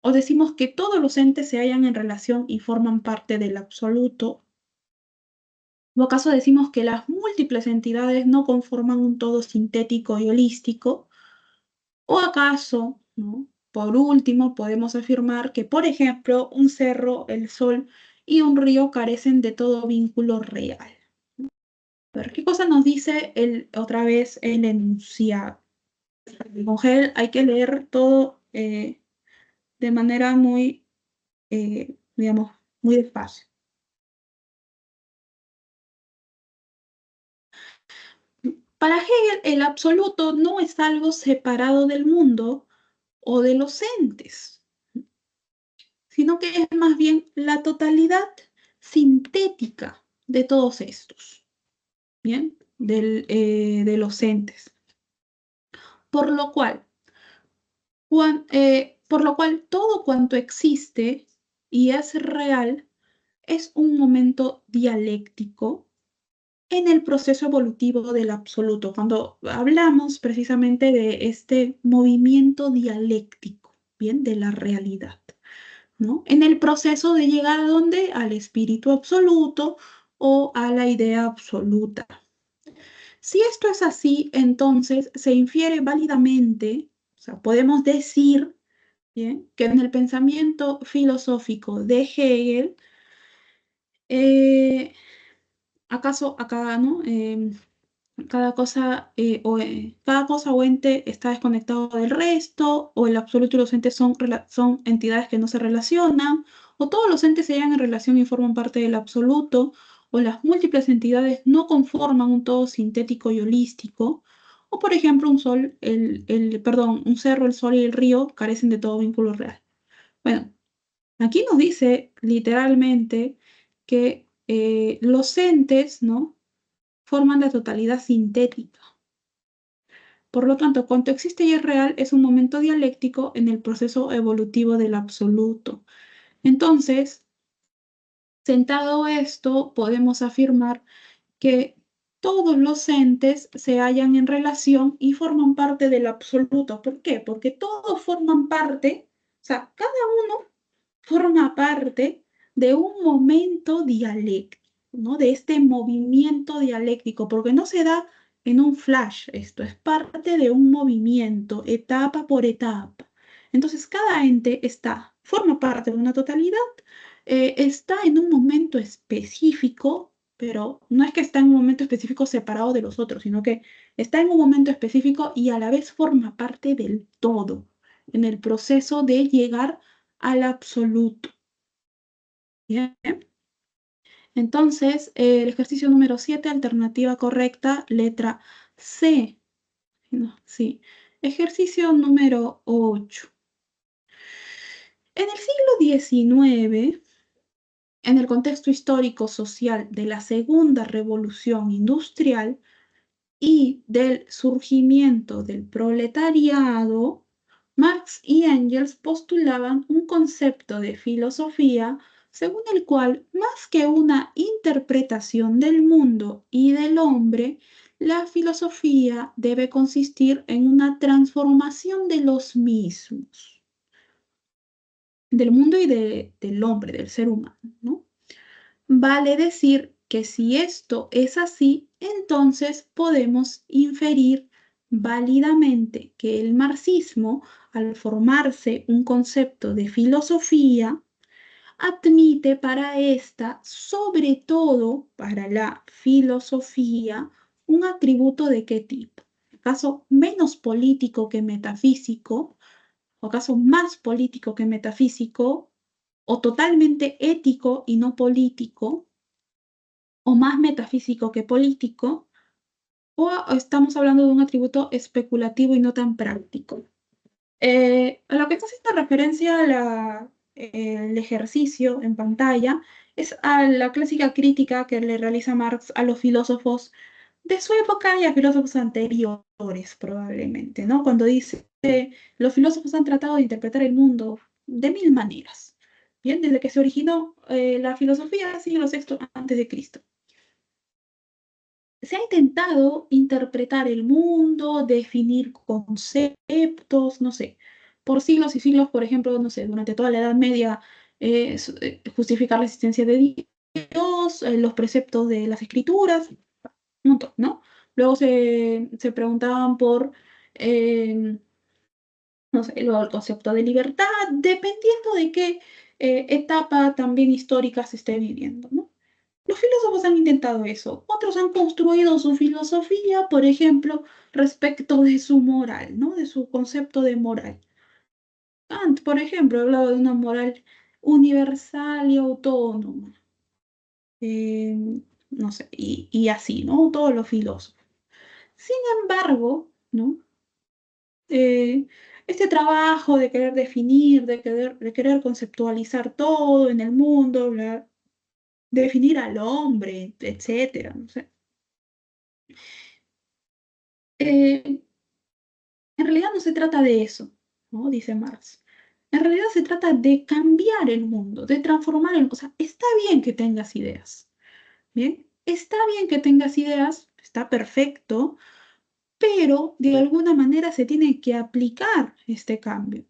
o decimos que todos los entes se hallan en relación y forman parte del absoluto, o acaso decimos que las múltiples entidades no conforman un todo sintético y holístico, o acaso, ¿no? Por último, podemos afirmar que, por ejemplo, un cerro, el sol y un río carecen de todo vínculo real. A ver, ¿qué cosa nos dice otra vez el enunciado? Con Hegel hay que leer todo de manera muy, digamos, muy despacio. Para Hegel, el absoluto no es algo separado del mundo o de los entes, sino que es más bien la totalidad sintética de todos estos, ¿bien? De los entes. Por lo cual, todo cuanto existe y es real es un momento dialéctico en el proceso evolutivo del absoluto, cuando hablamos precisamente de este movimiento dialéctico, ¿bien? De la realidad, ¿no? En el proceso de llegar a dónde? Al espíritu absoluto o a la idea absoluta. Si esto es así, entonces se infiere válidamente, o sea, podemos decir, ¿bien?, que en el pensamiento filosófico de Hegel, ¿acaso acá, no? Cada cosa, cada cosa o ente está desconectado del resto, o el absoluto y los entes son entidades que no se relacionan, o todos los entes se hallan en relación y forman parte del absoluto, o las múltiples entidades no conforman un todo sintético y holístico, o por ejemplo un cerro, el sol y el río carecen de todo vínculo real. Bueno, aquí nos dice literalmente que los entes, ¿no?, forman la totalidad sintética. Por lo tanto, cuanto existe y es real es un momento dialéctico en el proceso evolutivo del absoluto. Entonces, sentado esto, podemos afirmar que todos los entes se hallan en relación y forman parte del absoluto. ¿Por qué? Porque todos forman parte, o sea, cada uno forma parte de un momento dialéctico, ¿no? De este movimiento dialéctico, porque no se da en un flash, esto es parte de un movimiento, etapa por etapa. Entonces, cada ente forma parte de una totalidad, está en un momento específico, pero no es que está en un momento específico separado de los otros, sino que está en un momento específico y a la vez forma parte del todo, en el proceso de llegar al absoluto. Bien. Entonces, el ejercicio número 7, alternativa correcta, letra C. No, sí. Ejercicio número 8. En el siglo XIX, en el contexto histórico-social de la Segunda Revolución Industrial y del surgimiento del proletariado, Marx y Engels postulaban un concepto de filosofía según el cual, más que una interpretación del mundo y del hombre, la filosofía debe consistir en una transformación de los mismos, del mundo y del hombre, del ser humano, ¿no? Vale decir que si esto es así, entonces podemos inferir válidamente que el marxismo, al formarse un concepto de filosofía, admite para esta, sobre todo para la filosofía, un atributo de qué tipo. ¿Acaso menos político que metafísico? ¿O acaso más político que metafísico? ¿O totalmente ético y no político? ¿O más metafísico que político? ¿O estamos hablando de un atributo especulativo y no tan práctico? A lo que está haciendo referencia el ejercicio en pantalla es a la clásica crítica que le realiza Marx a los filósofos de su época y a filósofos anteriores, probablemente, ¿no? Cuando dice, los filósofos han tratado de interpretar el mundo de mil maneras, ¿bien? Desde que se originó la filosofía, siglo VI antes de Cristo. se ha intentado interpretar el mundo, definir conceptos, no sé, por siglos y siglos, por ejemplo, no sé, durante toda la Edad Media, justificar la existencia de Dios, los preceptos de las escrituras, un montón, ¿no? Luego se preguntaban por, no sé, el concepto de libertad, dependiendo de qué etapa también histórica se esté viviendo, ¿no? Los filósofos han intentado eso. Otros han construido su filosofía, por ejemplo, respecto de su moral, ¿no? De su concepto de moral. Kant, por ejemplo, hablaba de una moral universal y autónoma. Eh, no sé, y así, ¿no? Todos los filósofos. Sin embargo, ¿no? Este trabajo de querer definir, de querer conceptualizar todo en el mundo, definir al hombre, etcétera, no sé. Eh, En realidad no se trata de eso, ¿no? Dice Marx. En realidad se trata de cambiar el mundo, de transformar el mundo. O sea, está bien que tengas ideas, ¿bien? Está bien que tengas ideas, está perfecto, pero de alguna manera se tiene que aplicar este cambio.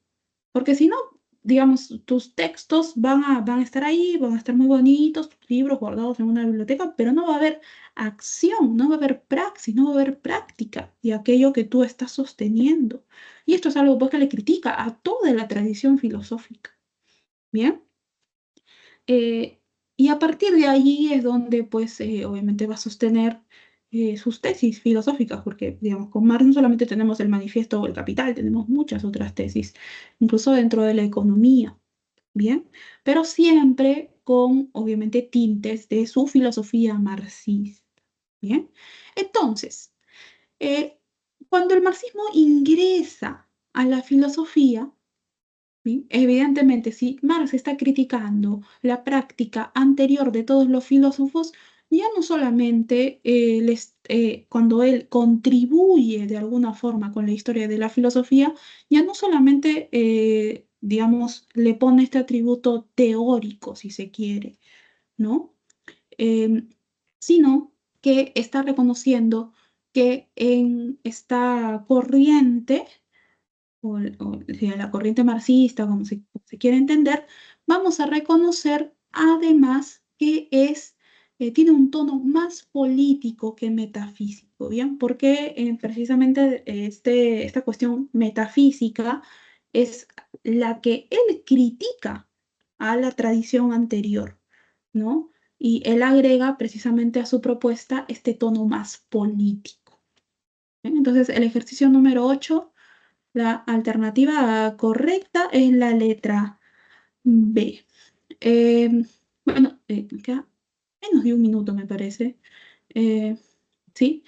Porque si no, digamos, tus textos van a estar ahí, van a estar muy bonitos, tus libros guardados en una biblioteca, pero no va a haber acción, no va a haber praxis, no va a haber práctica de aquello que tú estás sosteniendo. Y esto es algo pues, que le critica a toda la tradición filosófica. ¿Bien? Eh, y a partir de allí es donde, pues, obviamente va a sostener sus tesis filosóficas, porque, digamos, con Marx no solamente tenemos el manifiesto o el capital, tenemos muchas otras tesis, incluso dentro de la economía, ¿bien? Pero siempre con, obviamente, tintes de su filosofía marxista, ¿bien? Entonces, eh, cuando el marxismo ingresa a la filosofía, ¿sí? Evidentemente, si Marx está criticando la práctica anterior de todos los filósofos, ya no solamente cuando él contribuye de alguna forma con la historia de la filosofía, ya no solamente, digamos, le pone este atributo teórico, si se quiere, ¿no? Em, Sino que está reconociendo que en esta corriente o la corriente marxista, como se quiere entender, vamos a reconocer además que tiene un tono más político que metafísico, ¿bien? Porque precisamente esta cuestión metafísica es la que él critica a la tradición anterior, ¿no? Y él agrega precisamente a su propuesta este tono más político. ¿Bien? Entonces, el ejercicio número 8, la alternativa correcta es la letra B. Eh, bueno, me queda menos de un minuto, me parece. ¿Sí?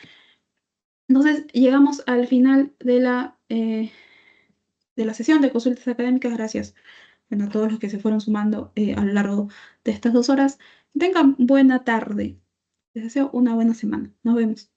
Entonces, llegamos al final de la sesión de consultas académicas. Gracias, bueno, a todos los que se fueron sumando a lo largo de estas 2 horas. Tengan buena tarde. Les deseo una buena semana. Nos vemos.